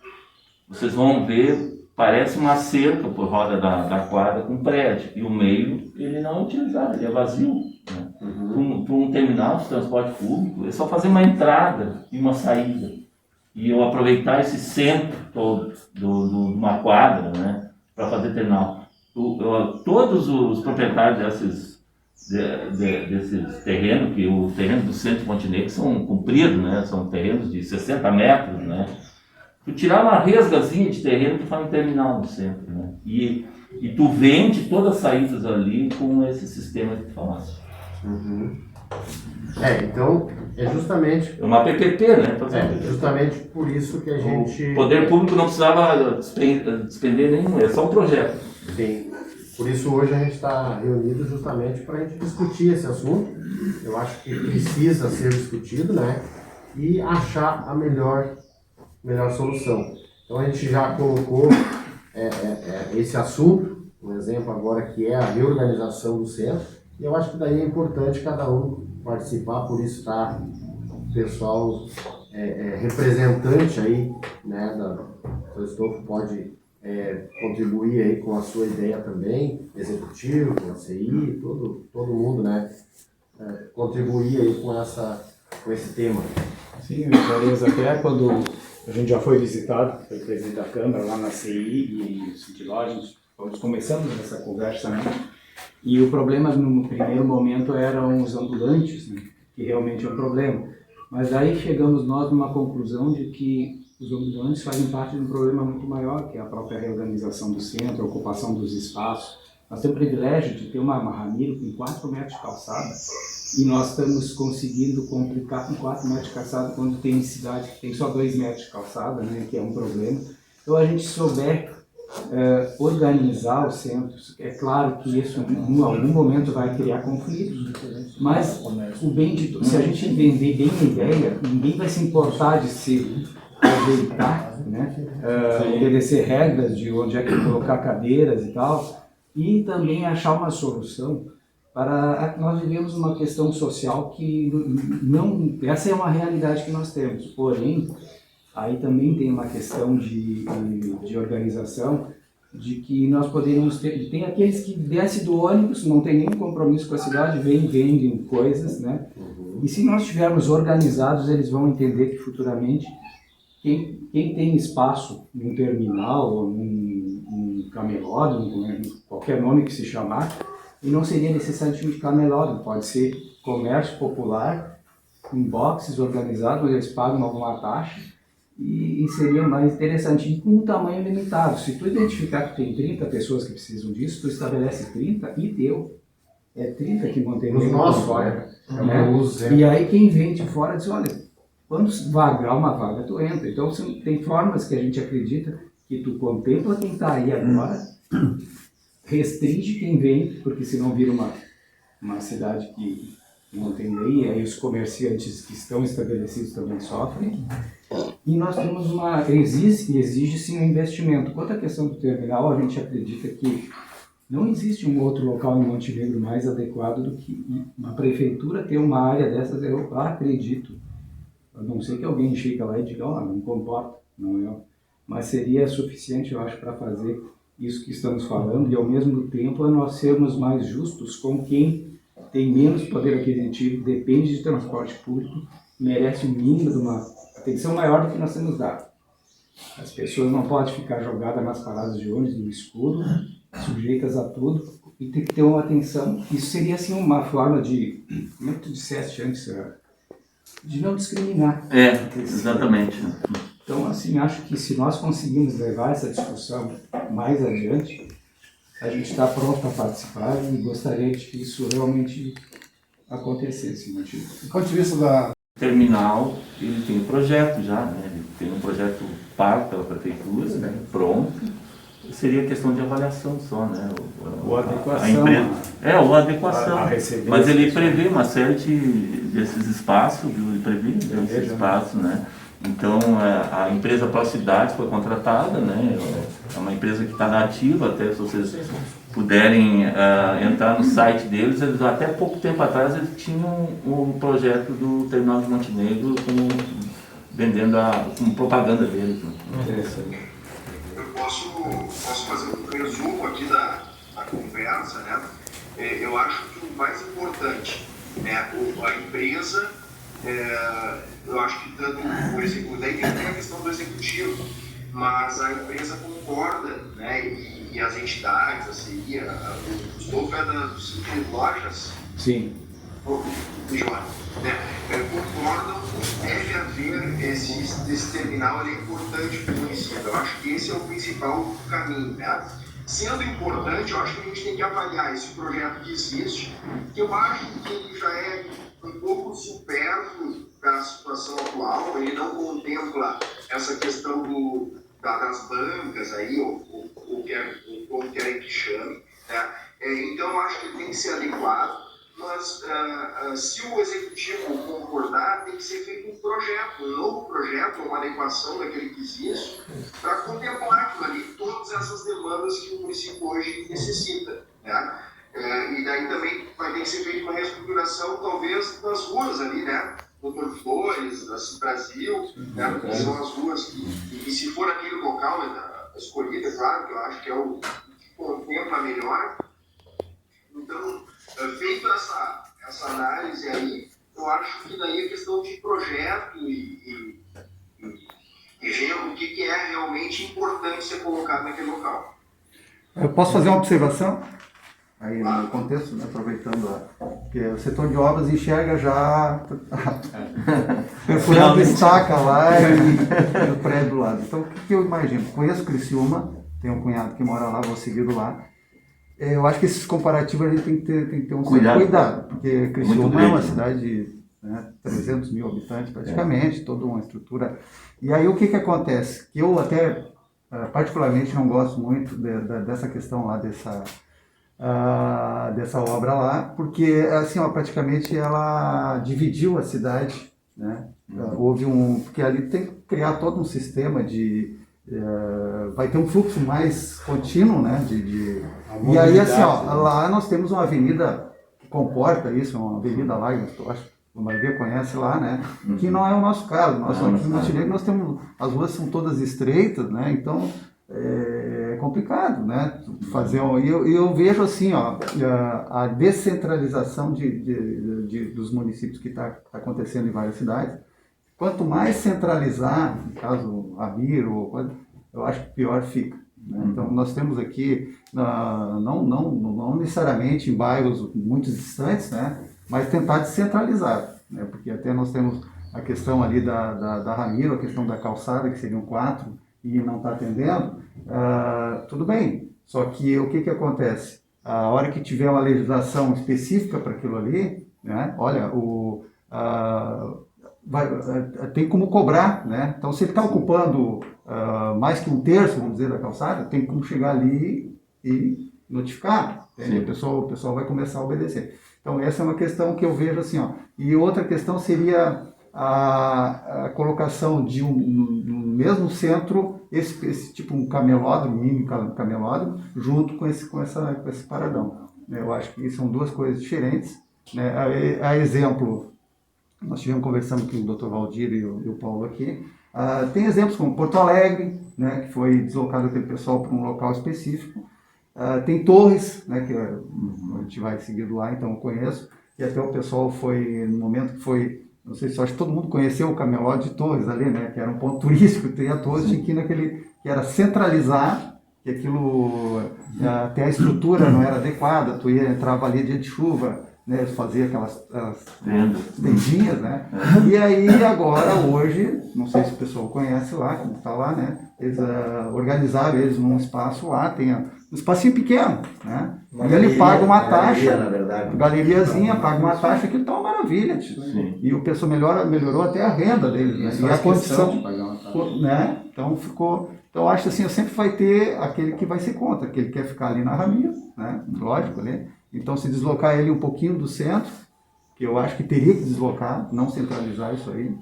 vocês vão ver, parece uma cerca por roda da quadra com prédio, e o meio ele não é utilizado, ele é vazio, né? Para um terminal de transporte público, é só fazer uma entrada e uma saída, e eu aproveitar esse centro todo de uma quadra, né, para fazer terminal. Todos os proprietários desses terrenos, que o terreno do centro de Montenegro são compridos, né, são terrenos de 60 metros, né. Tu tirar uma resgazinha de terreno, tu faz um terminal no centro, né, e tu vende todas as saídas ali com esse sistema que tu falaste. Então, é justamente... É uma PPP, né? Justamente por isso que a gente... O poder público não precisava despender nenhum, é só um projeto. Sim. Por isso hoje a gente está reunido justamente para a gente discutir esse assunto. Eu acho que precisa ser discutido, né? E achar a melhor solução. Então a gente já colocou esse assunto, um exemplo agora que é a reorganização do centro. E eu acho que daí é importante cada um participar, por isso está o pessoal representante aí, né, do Estofo pode contribuir aí com a sua ideia também, executivo, com a CI, todo mundo, né, contribuir aí com esse tema. Sim, Juarez, até quando a gente já foi visitado pelo presidente da Câmara lá na CI e City Lodge, nós começamos essa conversa, né? E o problema no primeiro momento eram os ambulantes, né, que realmente é um problema. Mas aí chegamos nós numa conclusão de que os ambulantes fazem parte de um problema muito maior, que é a própria reorganização do centro, a ocupação dos espaços. Nós temos o privilégio de ter uma Ramiro com 4 metros de calçada e nós estamos conseguindo complicar com 4 metros de calçada quando tem cidade que tem só 2 metros de calçada, né, que é um problema. Então a gente souber organizar os centros, é claro que isso em algum momento vai criar conflitos, mas o bem de se a gente entender bem a ideia, ninguém vai se importar de se ajeitar, né? Obedecer regras de onde é que colocar cadeiras e tal, e também achar uma solução para nós vivemos uma questão social que não, essa é uma realidade que nós temos, porém aí também tem uma questão de organização, de que nós poderíamos ter... Tem aqueles que descem do ônibus, não tem nenhum compromisso com a cidade, vendem coisas, né? E se nós estivermos organizados, eles vão entender que futuramente quem tem espaço num terminal, ou num camelódromo, qualquer nome que se chamar, e não seria necessariamente camelódromo, pode ser comércio popular, em boxes organizados, onde eles pagam alguma taxa, e seria mais interessante, e com um tamanho limitado. Se tu identificar que tem 30 pessoas que precisam disso, tu estabelece 30 e deu. É 30 que mantém os nossos, fora. Né? E aí quem vem de fora diz, olha, quando vagar uma vaga, tu entra. Então tem formas que a gente acredita que tu contempla quem está aí agora, restringe quem vem, porque senão vira uma cidade que não tem lei, e aí os comerciantes que estão estabelecidos também sofrem. E nós temos exige-se um investimento. Quanto à questão do terminal, a gente acredita que não existe um outro local em Montenegro mais adequado do que uma prefeitura ter uma área dessas, eu acredito. A não ser que alguém chegue lá e diga, não comporta, não é. Mas seria suficiente, eu acho, para fazer isso que estamos falando, e ao mesmo tempo nós sermos mais justos com quem tem menos poder aquisitivo, depende de transporte público, merece o mínimo de uma atenção maior do que nós temos dado. As pessoas não podem ficar jogadas nas paradas de ônibus no escuro, sujeitas a tudo, e tem que ter uma atenção. Isso seria assim uma forma de, como é que tu disseste antes, de não discriminar. Exatamente. Então, assim, acho que se nós conseguirmos levar essa discussão mais adiante, a gente está pronto para participar e gostaria de que isso realmente acontecesse. Do ponto de vista da Terminal, ele tem um projeto já, né? Ele tem um projeto pago pela prefeitura, né? Pronto. Seria questão de avaliação só, né? Ou adequação. A empresa, ou adequação. a receber Mas ele esse prevê uma série desses espaços, viu? Ele prevê esses espaços, né? Então, a empresa Procidade foi contratada, né? É uma empresa que está na ativa, até se vocês puderem entrar no site deles, eles, até pouco tempo atrás eles tinham o projeto do Terminal de Montenegro vendendo como propaganda deles. Né? Eu posso fazer um resumo aqui da conversa, né? Eu acho que o mais importante, né, a empresa, eu acho que tanto o executivo, daí tem a questão do executivo, mas a empresa concorda, né, e as entidades, a CI, os donos de lojas, Sim. João, né, concordam que deve haver esse terminal, ele é importante para o município. Eu acho que esse é o principal caminho, né? Sendo importante, eu acho que a gente tem que avaliar esse projeto que existe, que eu acho que ele já é um pouco supérfluo para a situação atual, ele não contempla essa questão das bancas aí, ou como querem que chame, né? Então eu acho que ele tem que ser adequado, mas se o executivo concordar, tem que ser feito um novo projeto, uma adequação daquele que existe, para contemplar aquilo ali, todas essas demandas que o município hoje necessita, né? E daí também vai ter que ser feita uma reestruturação, talvez, das ruas ali, né? Doutor Flores, da Brasil, né? Que são as ruas que se for aquele local, né, escolhido, claro, que eu acho que é o que contempla melhor. Então, feita essa análise aí, eu acho que daí é questão de projeto e ver o que é realmente importante ser colocado naquele local. Eu posso fazer uma observação? Aí no contexto, né, aproveitando que o setor de obras enxerga já perfurando estaca lá e o prédio do lado. Então, o que eu imagino? Conheço Criciúma, tenho um cunhado que mora lá, vou seguido lá. Eu acho que esses comparativos a gente tem que ter um certo cuidado, porque Criciúma é uma cidade de 300 mil habitantes praticamente, toda uma estrutura. E aí o que acontece? Que eu até particularmente não gosto muito dessa questão lá, dessa obra lá, porque assim, praticamente ela dividiu a cidade, né? Houve porque ali tem que criar todo um sistema vai ter um fluxo mais contínuo, né? E aí assim, lá nós temos uma avenida que comporta isso, uma avenida lá, eu acho que a maioria conhece lá, né? Que não é o nosso caso. Nós aqui em Montenegro nós temos, as ruas são todas estreitas, né? Então é complicado, né? Fazer eu vejo assim, a descentralização dos municípios que está acontecendo em várias cidades. Quanto mais centralizar, no caso Ramiro, eu acho que pior fica. Né? Então nós temos aqui, não necessariamente em bairros muito distantes, né? Mas tentar descentralizar, né? Porque até nós temos a questão ali da Ramiro, a questão da calçada, que seriam 4, e não está atendendo, tudo bem. Só que o que acontece? A hora que tiver uma legislação específica para aquilo ali, né? Olha, tem como cobrar, né? Então, se ele está ocupando mais que 1/3, vamos dizer, da calçada, tem como chegar ali e notificar. O pessoal vai começar a obedecer. Então, essa é uma questão que eu vejo assim, E outra questão seria a colocação no mesmo centro, esse tipo um camelódromo, mini camelódromo, junto com esse paradão. Eu acho que são duas coisas diferentes. Né? A exemplo, nós estivemos conversando com o Dr. Valdir e o Paulo aqui, tem exemplos como Porto Alegre, né, que foi deslocado aquele pessoal para um local específico, Tem Torres, né, que a gente vai seguido lá, então eu conheço, e até o pessoal foi, no momento que foi, não sei se acho que todo mundo conheceu o camelódromo de Torres ali, né, que era um ponto turístico, tem a Torres, tinha que ir naquele, que era centralizar, que aquilo, até a estrutura não era adequada, tu entrava ali dia de chuva, né, fazia aquelas tendinhas, né, e aí agora, hoje, não sei se o pessoal conhece lá, como está lá, né, eles organizaram eles num espaço lá, tem um espacinho pequeno, né, e ele paga uma taxa, galeriazinha, paga uma taxa, que está uma maravilha, e o pessoal melhorou até a renda deles, né, e a condição, né, então ficou... Então, eu acho assim, eu sempre vai ter aquele que vai ser contra, aquele que quer ficar ali na Ramiro, né? Lógico, né? Então, se deslocar ele um pouquinho do centro, que eu acho que teria que deslocar, não centralizar isso aí,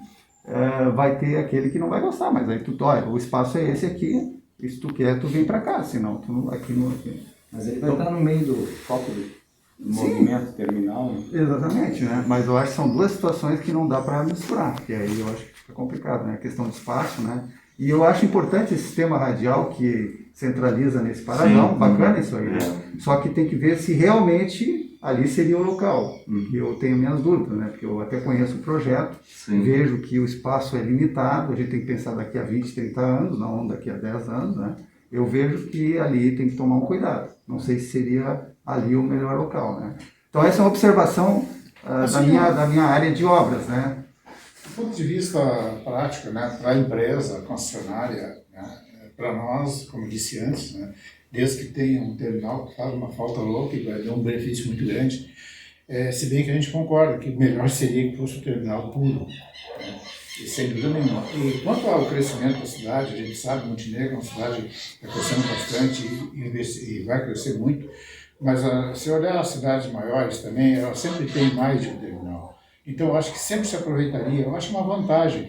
vai ter aquele que não vai gostar, mas aí tu, olha, o espaço é esse aqui, e se tu quer, tu vem para cá, senão tu aqui não... Aqui. Mas ele vai estar no meio do foco do movimento terminal, né? Exatamente, né? Mas eu acho que são duas situações que não dá para misturar, porque aí eu acho que fica complicado, né? A questão do espaço, né? E eu acho importante esse sistema radial que centraliza nesse paradão, bacana isso aí, né? Só que tem que ver se realmente ali seria o local. E eu tenho minhas dúvidas, né? Porque eu até conheço o projeto, vejo que o espaço é limitado, a gente tem que pensar daqui a 20, 30 anos, não daqui a 10 anos, né? Eu vejo que ali tem que tomar um cuidado. Não sei se seria ali o melhor local, né? Então essa é uma observação da minha área de obras, né? Do ponto de vista prático, né, para a empresa, concessionária, né, para nós, como disse antes, né, desde que tenha um terminal que faz uma falta louca e vai dar um benefício muito grande, se bem que a gente concorda que o melhor seria que fosse o terminal puro, né, e sem dúvida nenhuma. E quanto ao crescimento da cidade, a gente sabe que Montenegro é uma cidade que está crescendo bastante e vai crescer muito, mas se olhar as cidades maiores também, elas sempre têm mais de um terminal. Então, eu acho que sempre se aproveitaria, eu acho uma vantagem.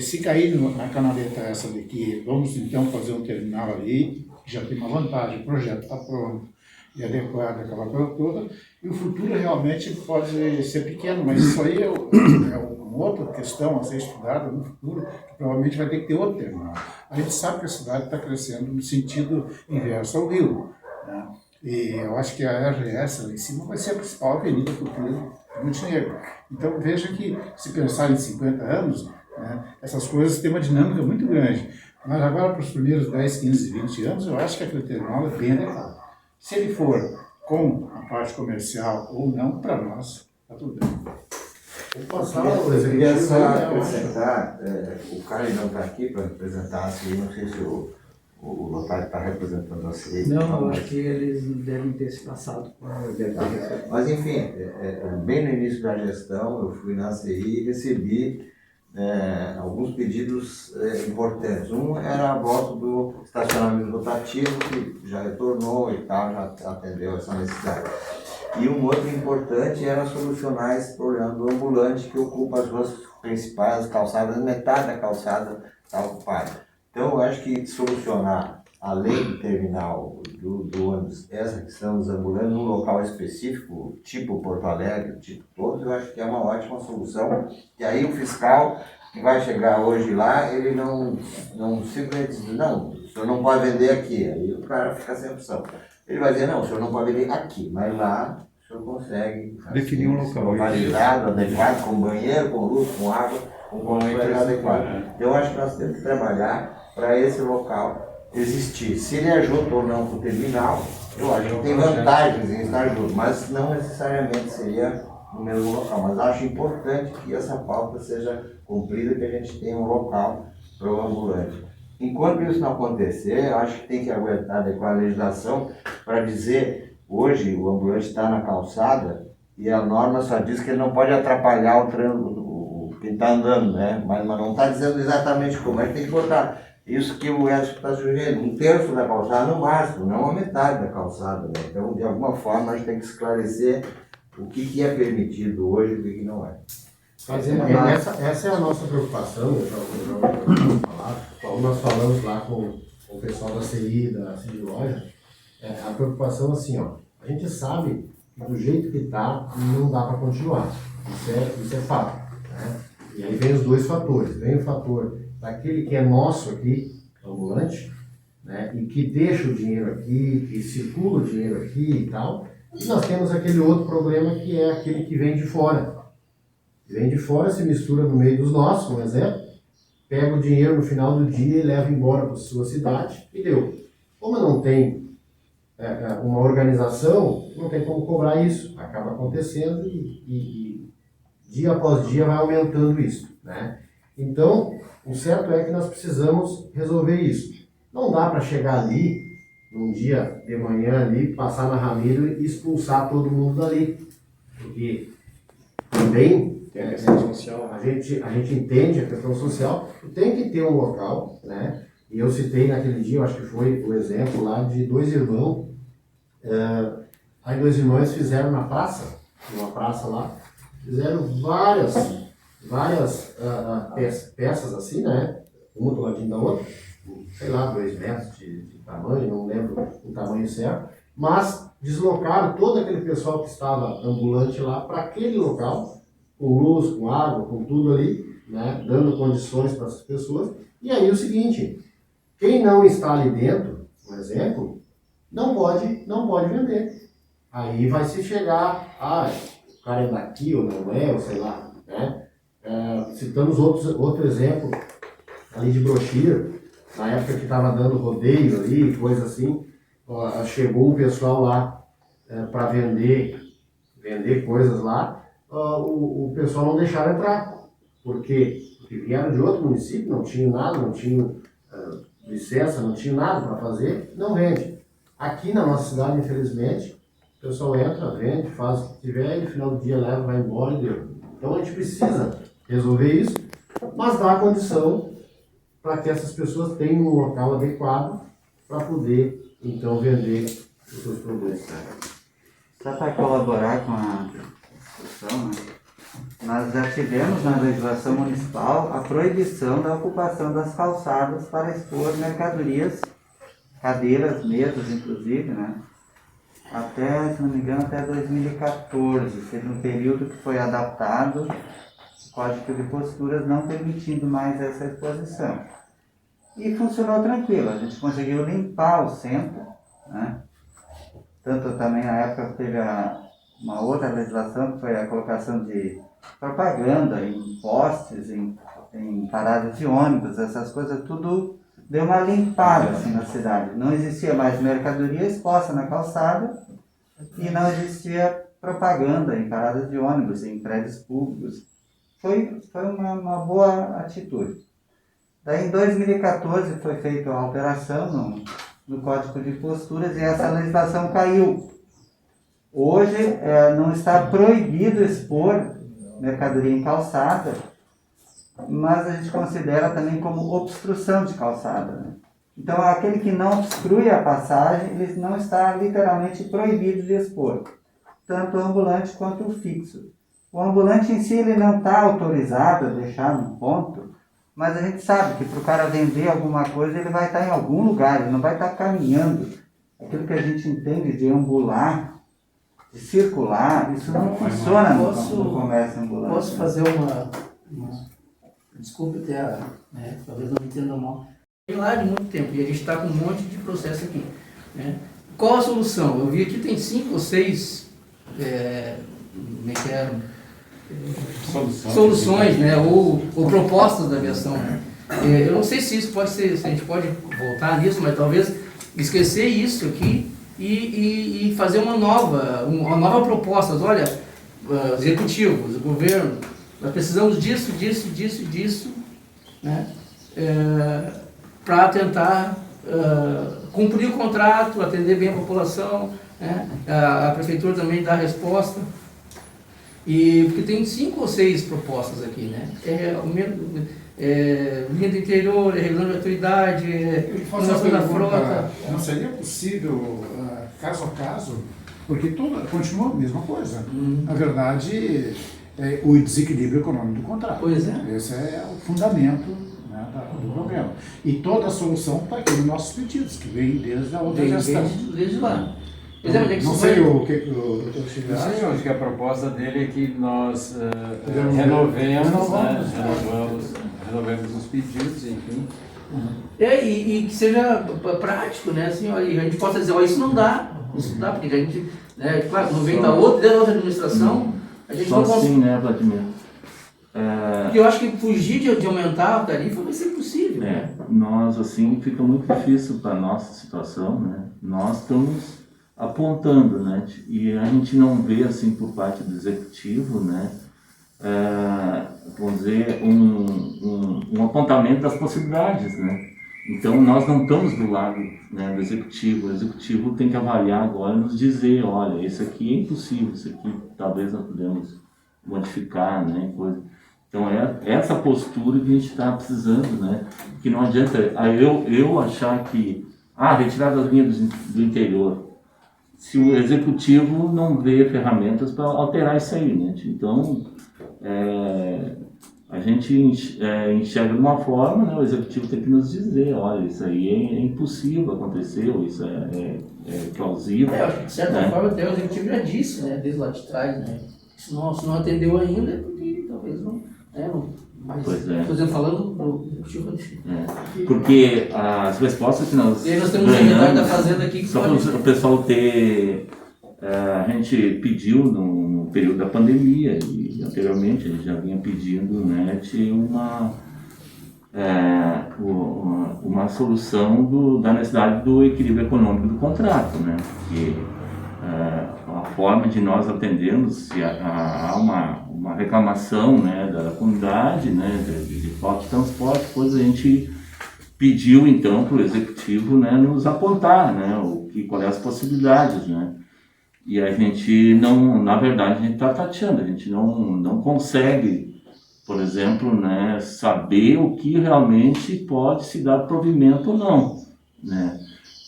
Se cair na canaleta essa daqui, vamos então fazer um terminal ali, já tem uma vantagem, o projeto está pronto e adequado, aquela coisa toda, e o futuro realmente pode ser pequeno, mas isso aí é uma outra questão a ser estudada no futuro, que provavelmente vai ter que ter outro terminal. A gente sabe que a cidade está crescendo no sentido inverso ao rio, né? E eu acho que a RS lá em cima vai ser a principal avenida futura de Montenegro. Então veja que, se pensar em 50 anos, né, essas coisas têm uma dinâmica muito grande. Mas agora, para os primeiros 10, 15, 20 anos, eu acho que aquele terminal é bem adequado. Se ele for com a parte comercial ou não, para nós, está tudo bem. Eu queria só acrescentar, o Caio não está aqui para representar a CI, não sei se o Lotário está representando a CI. Não, eu acho que eles devem ter se passado com a verdade. Mas enfim, bem no início da gestão, eu fui na CI e recebi alguns pedidos importantes. Um era a volta do estacionamento rotativo, que já retornou e tal, já atendeu essa necessidade. E um outro importante era solucionar esse problema do ambulante que ocupa as ruas principais, as calçadas, metade da calçada está ocupada. Então, eu acho que solucionar, além do terminal do ônibus, essa questão dos ambulantes num local específico, tipo Porto Alegre, tipo todos, eu acho que é uma ótima solução. E aí o fiscal que vai chegar hoje lá, ele não simplesmente diz, não, o senhor não pode vender aqui. Aí o cara fica sem opção. Ele vai dizer, não, o senhor não pode vender aqui, mas lá o senhor consegue definir um local localizado, adequado, com banheiro, com luz, com água, com controle adequado. Então, eu acho que nós temos que trabalhar para esse local existir. Se ele é junto ou não com o terminal, eu acho que tem vantagens em estar junto, mas não necessariamente seria no mesmo local. Mas acho importante que essa pauta seja cumprida e que a gente tenha um local para o ambulante. Enquanto isso não acontecer, eu acho que tem que adequar a legislação para dizer, hoje o ambulante está na calçada e a norma só diz que ele não pode atrapalhar o trânsito, quem está andando, né? Mas não está dizendo exatamente como, mas tem que botar isso que o Edson está sugerindo, 1/3 da calçada no máximo, não a metade da calçada, né? Então, de alguma forma, a gente tem que esclarecer o que é permitido hoje e o que não é. Essa é a nossa preocupação, eu já vou falar, como nós falamos lá com o pessoal da CI, da CI Loja, a preocupação assim, ó, a gente sabe que do jeito que está, não dá para continuar, isso é fato, né? E aí vem os dois fatores, vem o fator daquele que é nosso aqui, ambulante, né, e que deixa o dinheiro aqui, que circula o dinheiro aqui e tal. E nós temos aquele outro problema que é aquele que vem de fora. Vem de fora, se mistura no meio dos nossos, por exemplo, pega o dinheiro no final do dia e leva embora para sua cidade e deu. Como não tem uma organização, não tem como cobrar isso. Acaba acontecendo e dia após dia vai aumentando isso, né? Então, o certo é que nós precisamos resolver isso. Não dá para chegar ali, num dia de manhã ali, passar na Ramiro e expulsar todo mundo dali. Porque também Tem a questão social. a gente entende a questão social, tem que ter um local, né? E eu citei naquele dia, eu acho que foi o exemplo lá de dois irmãos. Aí dois irmãos fizeram na praça, numa praça lá, fizeram várias peças assim, né? Uma do ladinho da outra, sei lá, 2 metros de tamanho, não lembro o tamanho certo, mas deslocaram todo aquele pessoal que estava ambulante lá para aquele local, com luz, com água, com tudo ali, né? Dando condições para essas pessoas. E aí o seguinte, quem não está ali dentro, por exemplo, não pode vender. Aí vai se chegar, o cara é daqui ou não é, ou sei lá, né? Citamos outro exemplo ali de Broxir, na época que estava dando rodeio ali, coisa assim, chegou o pessoal lá para vender coisas lá, o pessoal não deixava entrar. Por quê? Porque vieram de outro município, não tinham nada, não tinham licença, não tinham nada para fazer, não vende. Aqui na nossa cidade, infelizmente, o pessoal entra, vende, faz o que tiver e no final do dia leva, vai embora e deu. Então a gente precisa resolver isso, mas dar a condição para que essas pessoas tenham um local adequado para poder, então, vender os seus produtos. Só para colaborar com a discussão, né? Nós já tivemos na legislação municipal a proibição da ocupação das calçadas para expor mercadorias, cadeiras, mesas, inclusive, né? Até, se não me engano, até 2014, teve um período que foi adaptado o Código de Posturas não permitindo mais essa exposição. E funcionou tranquilo, a gente conseguiu limpar o centro, né? Tanto também na época teve uma outra legislação que foi a colocação de propaganda em postes, em paradas de ônibus, essas coisas, tudo deu uma limpada assim, na cidade. Não existia mais mercadoria exposta na calçada e não existia propaganda em paradas de ônibus, em prédios públicos. Foi uma boa atitude. Daí em 2014 foi feita a alteração no Código de Posturas e essa legislação caiu. Hoje não está proibido expor mercadoria em calçada, mas a gente considera também como obstrução de calçada, né? Então, aquele que não obstrui a passagem, ele não está literalmente proibido de expor, tanto o ambulante quanto o fixo. O ambulante em si ele não está autorizado a deixar no ponto, mas a gente sabe que para o cara vender alguma coisa, ele vai estar em algum lugar, ele não vai estar caminhando. Aquilo que a gente entende de ambular, de circular, isso não funciona no comércio ambulante. Posso fazer uma desculpe até, né, talvez não me entendam mal. Tem lá de muito tempo e a gente está com um monte de processo aqui, né? Qual a solução? Eu vi aqui tem 5 ou 6 soluções, né, ou propostas da aviação, né? Eu não sei se isso pode ser, se a gente pode voltar nisso, mas talvez esquecer isso aqui e fazer uma nova proposta. Olha, executivos, o governo, nós precisamos disso, né? Para tentar cumprir o contrato, atender bem a população, né? A prefeitura também dá resposta. Porque tem 5 ou 6 propostas aqui, né? Linha do interior, regulando a atividade, renovação da frota. Não seria possível, caso a caso, porque continua a mesma coisa. Na verdade, o desequilíbrio econômico do contrato. Pois é. Esse é o fundamento, né, do problema. E toda a solução está aqui nos nossos pedidos, que vem desde a outra gestão. Desde lá. Não sei o que o doutor Chile acha. Sim, acho que a proposta dele é que nós renovemos os pedidos, enfim, E que seja prático, né? Assim, ó, e a gente possa dizer, ó, isso não dá, porque a gente, né, claro, não vem da outra administração, a gente só não consegue. Sim, né, Vladimir? Porque eu acho que fugir de aumentar a tarifa vai ser impossível. Né? Nós, assim, fica muito difícil para a nossa situação, né? Nós estamos apontando, né? E a gente não vê, assim, por parte do executivo, né? Vamos dizer, um apontamento das possibilidades, né? Então, nós não estamos do lado, né, do executivo. O executivo tem que avaliar agora e nos dizer, olha, isso aqui é impossível, isso aqui talvez nós podemos modificar, né? Coisa. Então, é essa postura que a gente está precisando, né? Que não adianta eu achar que, retirar das linhas do interior, se o executivo não vê ferramentas para alterar isso aí, né? Então, a gente enxerga de uma forma, né? O executivo tem que nos dizer, olha, isso aí é impossível acontecer, ou isso é plausível. Eu acho que de certa forma até o executivo já disse, né? Desde lá de trás, né? Se não atendeu ainda, é porque talvez não. Mas, pois é. Por exemplo, falando do executivo. Porque as respostas que nós. E aí nós temos um secretário da Fazenda aqui que só para o pessoal ter. A gente pediu no período da pandemia, e anteriormente a gente já vinha pedindo, né, uma solução da necessidade do equilíbrio econômico do contrato, né? Porque a forma de nós atendermos, se há uma reclamação, né, da comunidade, né, de falta de transporte, pois a gente pediu então para o executivo, né, nos apontar, né, quais as possibilidades, né, e a gente não, na verdade, a gente está tateando, a gente não consegue, por exemplo, né, saber o que realmente pode se dar provimento ou não, né.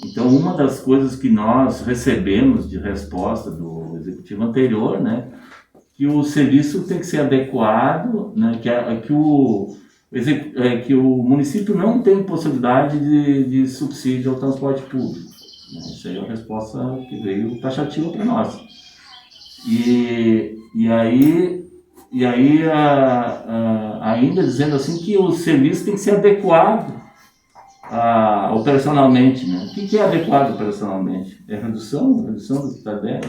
Então, uma das coisas que nós recebemos de resposta do executivo anterior, né, que o serviço tem que ser adequado, né, que o município não tem possibilidade de subsídio ao transporte público. Essa aí é a resposta que veio taxativa para nós. E aí ainda dizendo assim que o serviço tem que ser adequado operacionalmente, né? O que é adequado operacionalmente? É redução do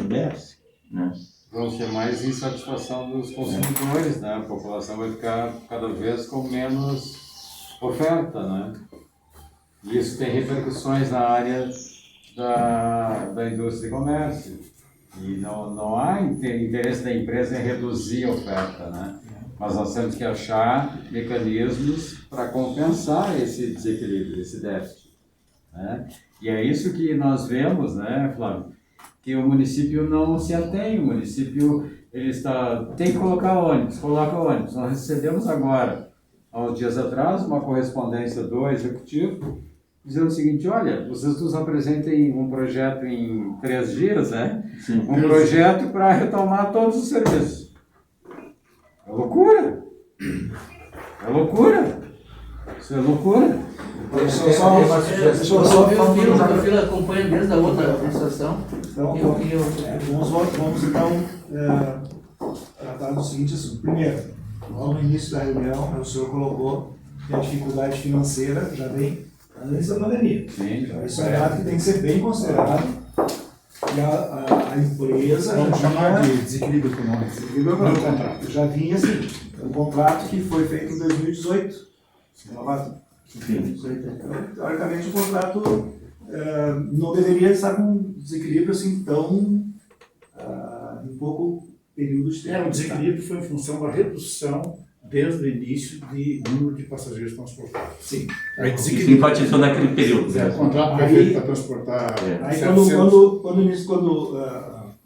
déficit, né? Vão ser mais insatisfação dos consumidores, né? A população vai ficar cada vez com menos oferta, né? E isso tem repercussões na área da indústria e comércio. E não há interesse da empresa em reduzir a oferta, né? Mas nós temos que achar mecanismos para compensar esse desequilíbrio, esse déficit, né? E é isso que nós vemos, né, Flávio? Que o município não se atém, o município tem que coloca ônibus. Nós recebemos agora, há uns dias atrás, uma correspondência do executivo, dizendo o seguinte, olha, vocês nos apresentem um projeto em 3 dias, né? Sim. Um projeto para retomar todos os serviços. É loucura! É loucura! Isso é loucura! Deixa eu só o Fila acompanha desde a outra administração. Então, vamos então tratar do seguinte assunto. Primeiro, logo no início da reunião, o senhor colocou que a dificuldade financeira já vem antes da pandemia. Sim, então, isso é dado que tem que ser bem considerado. E a empresa vamos já chamar de desequilíbrio econômico. Já vinha assim, um contrato que foi feito em 2018. Teoricamente o contrato não deveria estar com um desequilíbrio assim tão em pouco período de tempo. O desequilíbrio foi em função da redução desde o início de número de passageiros transportados. Sim. Isso enfatizou naquele período. O contrato foi feito para transportar. Aí quando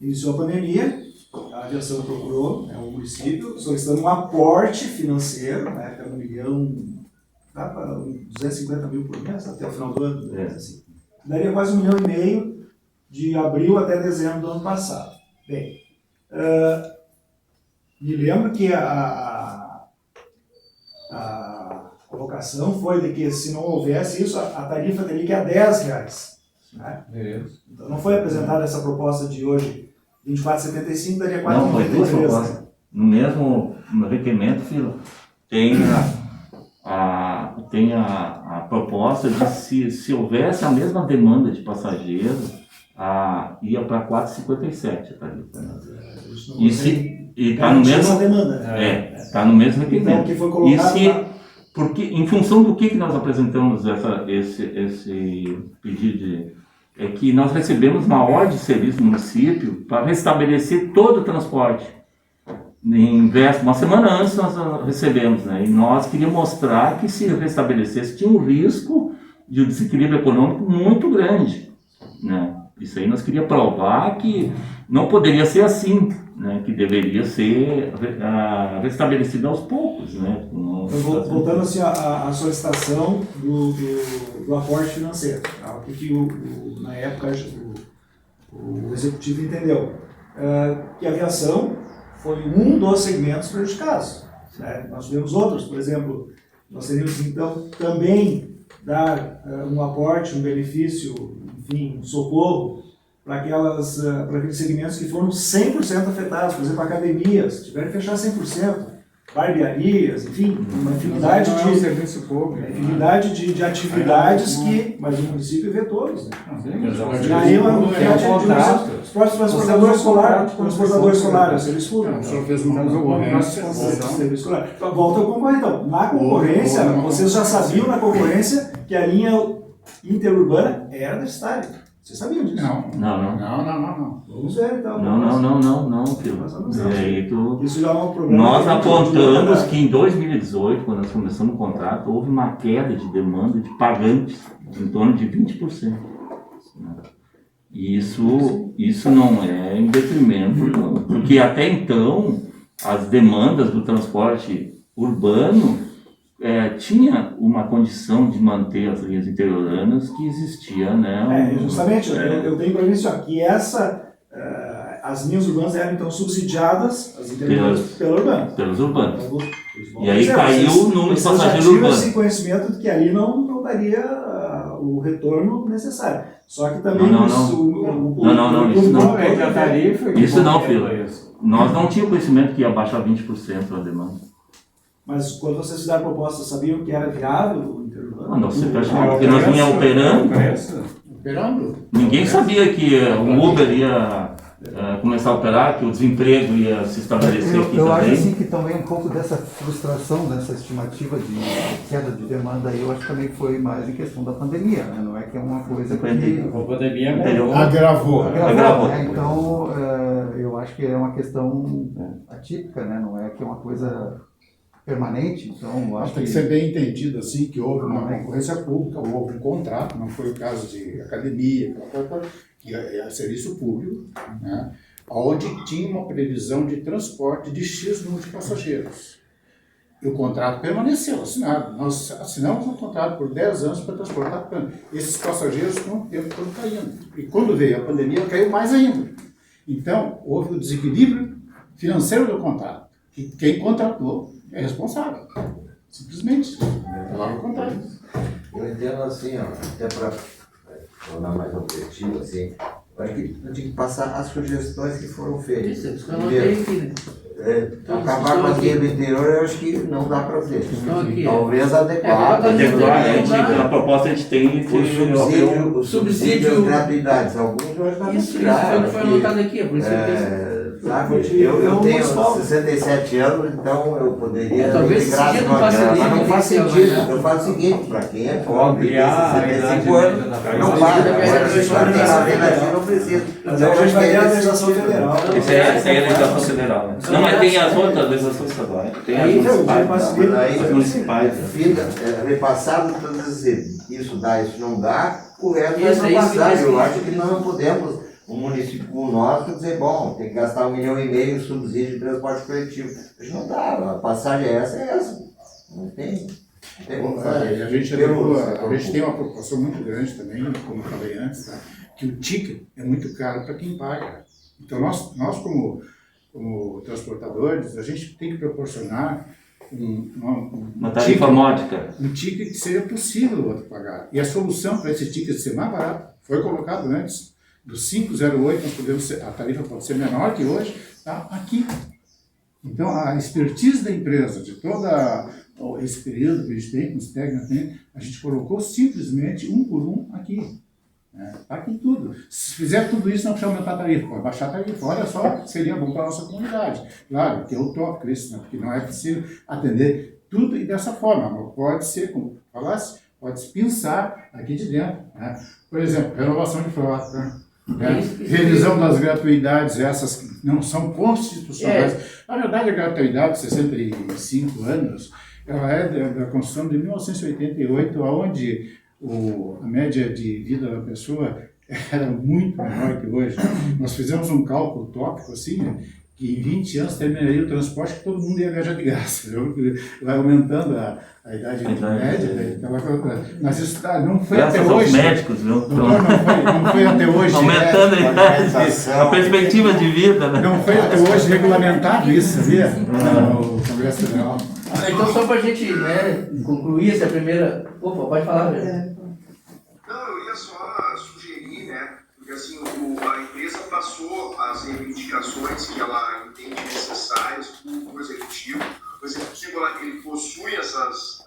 iniciou a pandemia, a aviação procurou o município solicitando um aporte financeiro, né, que era 1 milhão, dá para 250 mil por mês até o final do ano, assim. Daria quase 1,5 milhão de abril até dezembro do ano passado. Bem, me lembro que a colocação foi de que se não houvesse isso, a tarifa teria que ir a R$10. Né? Então não foi apresentada essa proposta de hoje, 24,75, daria quase 93. Não, foi 2 propostas. No mesmo requerimento, Filo, tem tem a proposta de se houvesse a mesma demanda de passageiros, ia para 4,57 a tarifa. Né? E está no mesmo demanda. Está no mesmo requerimento. Então, que foi colocado porque em função do que nós apresentamos esse pedido é que nós recebemos uma ordem de serviço do município para restabelecer todo o transporte. Uma semana antes nós recebemos, né? E nós queríamos mostrar que se restabelecesse tinha um risco de um desequilíbrio econômico muito grande, né? Isso aí nós queríamos provar que não poderia ser assim, né? Que deveria ser restabelecido aos poucos, né? Então, voltando assim à solicitação do aporte financeiro, tá? O que na época o executivo entendeu? Que a aviação foi um dos segmentos prejudicados, né? Nós tivemos outros, por exemplo, nós teríamos então também dar um aporte, um benefício, enfim, um socorro para aqueles segmentos que foram 100% afetados, por exemplo, academias, tiveram que fechar 100%, barbearias, enfim, uma infinidade de atividades mas o município vê todos, né? E aí os próximos transportadores escolares, serviço público. Serviço escolar. Volta a concorrer, então. Na concorrência, vocês já sabiam na concorrência que a linha interurbana era necessária. Vocês sabiam disso? Não. Vamos ver, então. Não, filho. Isso já é um problema. Nós apontamos que em 2018, quando nós começamos o contrato, houve uma queda de demanda de pagantes em torno de 20%. E isso não é em detrimento, porque até então as demandas do transporte urbano tinha uma condição de manter as linhas interioranas que existia, né? Justamente, eu tenho para mim que as linhas urbanas eram então subsidiadas, as interioranas, pelos urbanos. E aí caiu o número de passageiros urbanos. Esse conhecimento de que ali não daria o retorno necessário. Só que também Isso não, filho. Nós não tínhamos conhecimento que ia baixar 20% a demanda. Mas quando vocês fizeram a proposta, sabiam que era viável o interurbano? Não, você acha porque nós vinha operando. Ninguém sabia que o Uber ia começar a operar, que o desemprego ia se estabelecer aqui também. Eu acho assim que também um pouco dessa frustração, dessa estimativa de queda de demanda aí, eu acho que também foi mais em questão da pandemia, né? Não é que é uma coisa que... A pandemia agravou. Né? Então, eu acho que é uma questão atípica, né? Não é que é uma coisa permanente, então acho tem que ser bem entendido assim, que houve uma concorrência pública, houve um contrato, não foi o caso de academia, que é serviço público, né, onde tinha uma previsão de transporte de X número de passageiros. E o contrato permaneceu assinado. Nós assinamos um contrato por 10 anos para transportar esses passageiros com o tempo todo caindo. E quando veio a pandemia, caiu mais ainda. Então, houve o desequilíbrio financeiro do contrato. E quem contratou é responsável. Simplesmente. Lá no contrato. Eu entendo assim, até para tornar mais objetivo, assim, eu acho que eu tinha que passar as sugestões que foram feitas. Acabar com a linha do interior, eu acho que não dá para fazer. Talvez adequar. A proposta a gente tem o subsídio de gratuidades. Alguns eu acho que isso foi anotado aqui, por isso que eu tenho 67 anos, então eu poderia talvez migrar de mas não faz sentido. Eu faço o seguinte, para quem é pobre, tem 65 anos, não paga. Agora não precisa. Então a gente vai ter a legislação federal. Essa é a legislação federal. Não, mas tem as outras legislações estaduais. Tem as municipais. Fica repassado, isso dá, isso não dá, o resto vai passar. Eu acho que nós não podemos. Um município como o nosso dizer, bom, tem que gastar 1,5 milhão em subsídio de transporte coletivo. Mas não dá, a passagem é essa. Não tem como fazer. A gente tem uma preocupação muito grande também, como eu falei antes, tá? Que o ticket é muito caro para quem paga. Então nós como transportadores, a gente tem que proporcionar uma tarifa módica. Um ticket que seja possível o outro pagar. E a solução para esse ticket ser mais barato foi colocado antes. Do 5,08, a tarifa pode ser menor que hoje, está aqui. Então, a expertise da empresa, de toda esse período que a gente tem, com os técnicos, a gente colocou simplesmente um por um aqui. Está aqui tudo. Se fizer tudo isso, não precisa aumentar a tarifa, pode baixar a tarifa. Olha só, seria bom para a nossa comunidade. Claro, que é utópico isso, né? Porque não é possível atender tudo e dessa forma. Pode ser, como falasse, pode-se pensar aqui de dentro. Né? Por exemplo, renovação de frota, revisão das gratuidades, essas que não são constitucionais. Na verdade, a gratuidade de 65 anos, ela é da Constituição de 1988, onde a média de vida da pessoa era muito menor que hoje. Nós fizemos um cálculo utópico, assim, que em 20 anos terminaria o transporte que todo mundo ia viajar de graça. Vai aumentando a idade média. Mas isso não foi graças até hoje. Aos médicos, viu? Não foi até hoje. Aumentando a perspectiva de vida, né? Não foi até hoje regulamentado isso, sabia? No Congresso Federal. Então, só para a gente concluir essa primeira... Opa, pode falar, velho. Não, eu ia só sugerir, né? Porque assim, a empresa passou as reivindicações que ela entende necessárias para o executivo. O executivo ele possui essas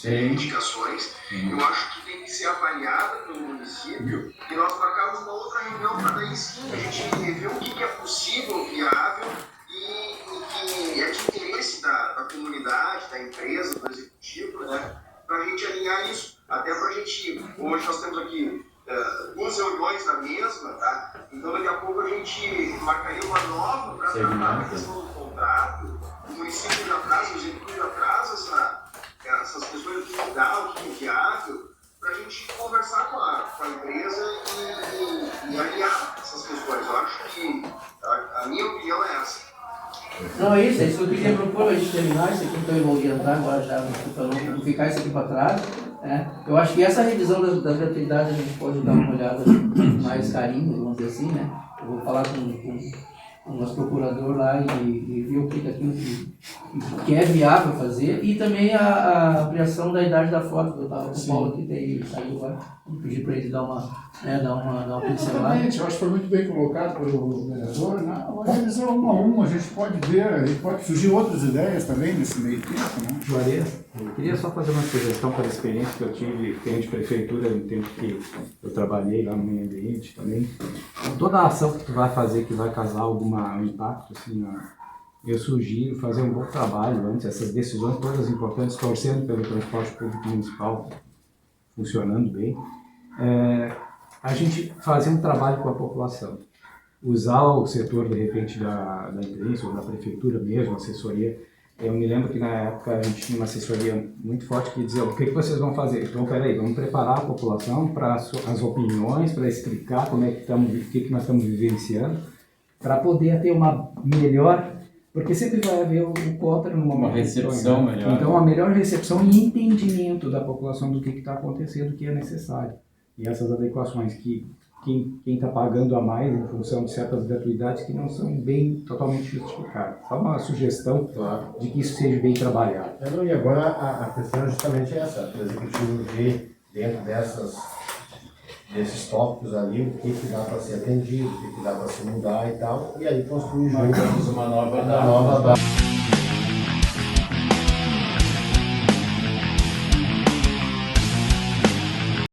reivindicações. Eu acho que tem que ser avaliada pelo município e nós marcamos uma outra reunião para daí sim a gente ver o que é possível, viável e que é de interesse da comunidade, da empresa, do executivo, né? Para a gente alinhar isso. Até para a gente, hoje nós temos aqui 2 reuniões na mesma, tá? Então daqui a pouco a gente marcaria uma nova para tratar a questão do contrato. O município já traz, o executivo já traz essas questões do que dá, o que é viável, para a gente conversar com a empresa e alinhar essas questões. Eu acho que a minha opinião é essa. Não, é isso que eu queria propor, a gente terminar isso aqui, então eu vou entrar agora já, para não ficar isso aqui para trás. Eu acho que essa revisão das gratuidades a gente pode dar uma olhada mais carinho, vamos dizer assim, né? Eu vou falar com o nosso procurador lá e ver o que aquilo que é viável fazer, e também a ampliação da idade da frota, que eu estava com o Paulo aqui, daí saiu agora, vou pedir para ele dar uma pincelada. Exatamente, eu acho que foi muito bem colocado pelo vereador. Na revisão 1 a 1 a gente pode ver, pode surgir outras ideias também nesse meio tempo, né? Juarez, eu queria só fazer uma sugestão para a experiência que eu tive de prefeitura no tempo que eu trabalhei lá no meio ambiente também. Toda a ação que tu vai fazer que vai causar algum impacto, assim, eu sugiro fazer um bom trabalho antes, essas decisões todas importantes, torcendo pelo transporte público municipal funcionando bem. A gente fazer um trabalho com a população, usar o setor, de repente, da imprensa ou da prefeitura mesmo, assessoria. Eu me lembro que na época a gente tinha uma assessoria muito forte que dizia: o que vocês vão fazer? Então, peraí, vamos preparar a população para as opiniões, para explicar como é que estamos, o que nós estamos vivenciando, para poder ter uma melhor, porque sempre vai haver o contra numa uma recepção melhor. Então, a melhor recepção e entendimento da população do que está acontecendo, o que é necessário. E essas adequações que quem está pagando a mais em função de certas gratuidades que não são bem totalmente justificadas. Só uma sugestão de que isso seja bem trabalhado. E agora a questão é justamente essa, o executivo vê dentro desses tópicos ali o que dá para ser atendido, o que dá para se mudar e tal, e aí construir juntos uma nova data.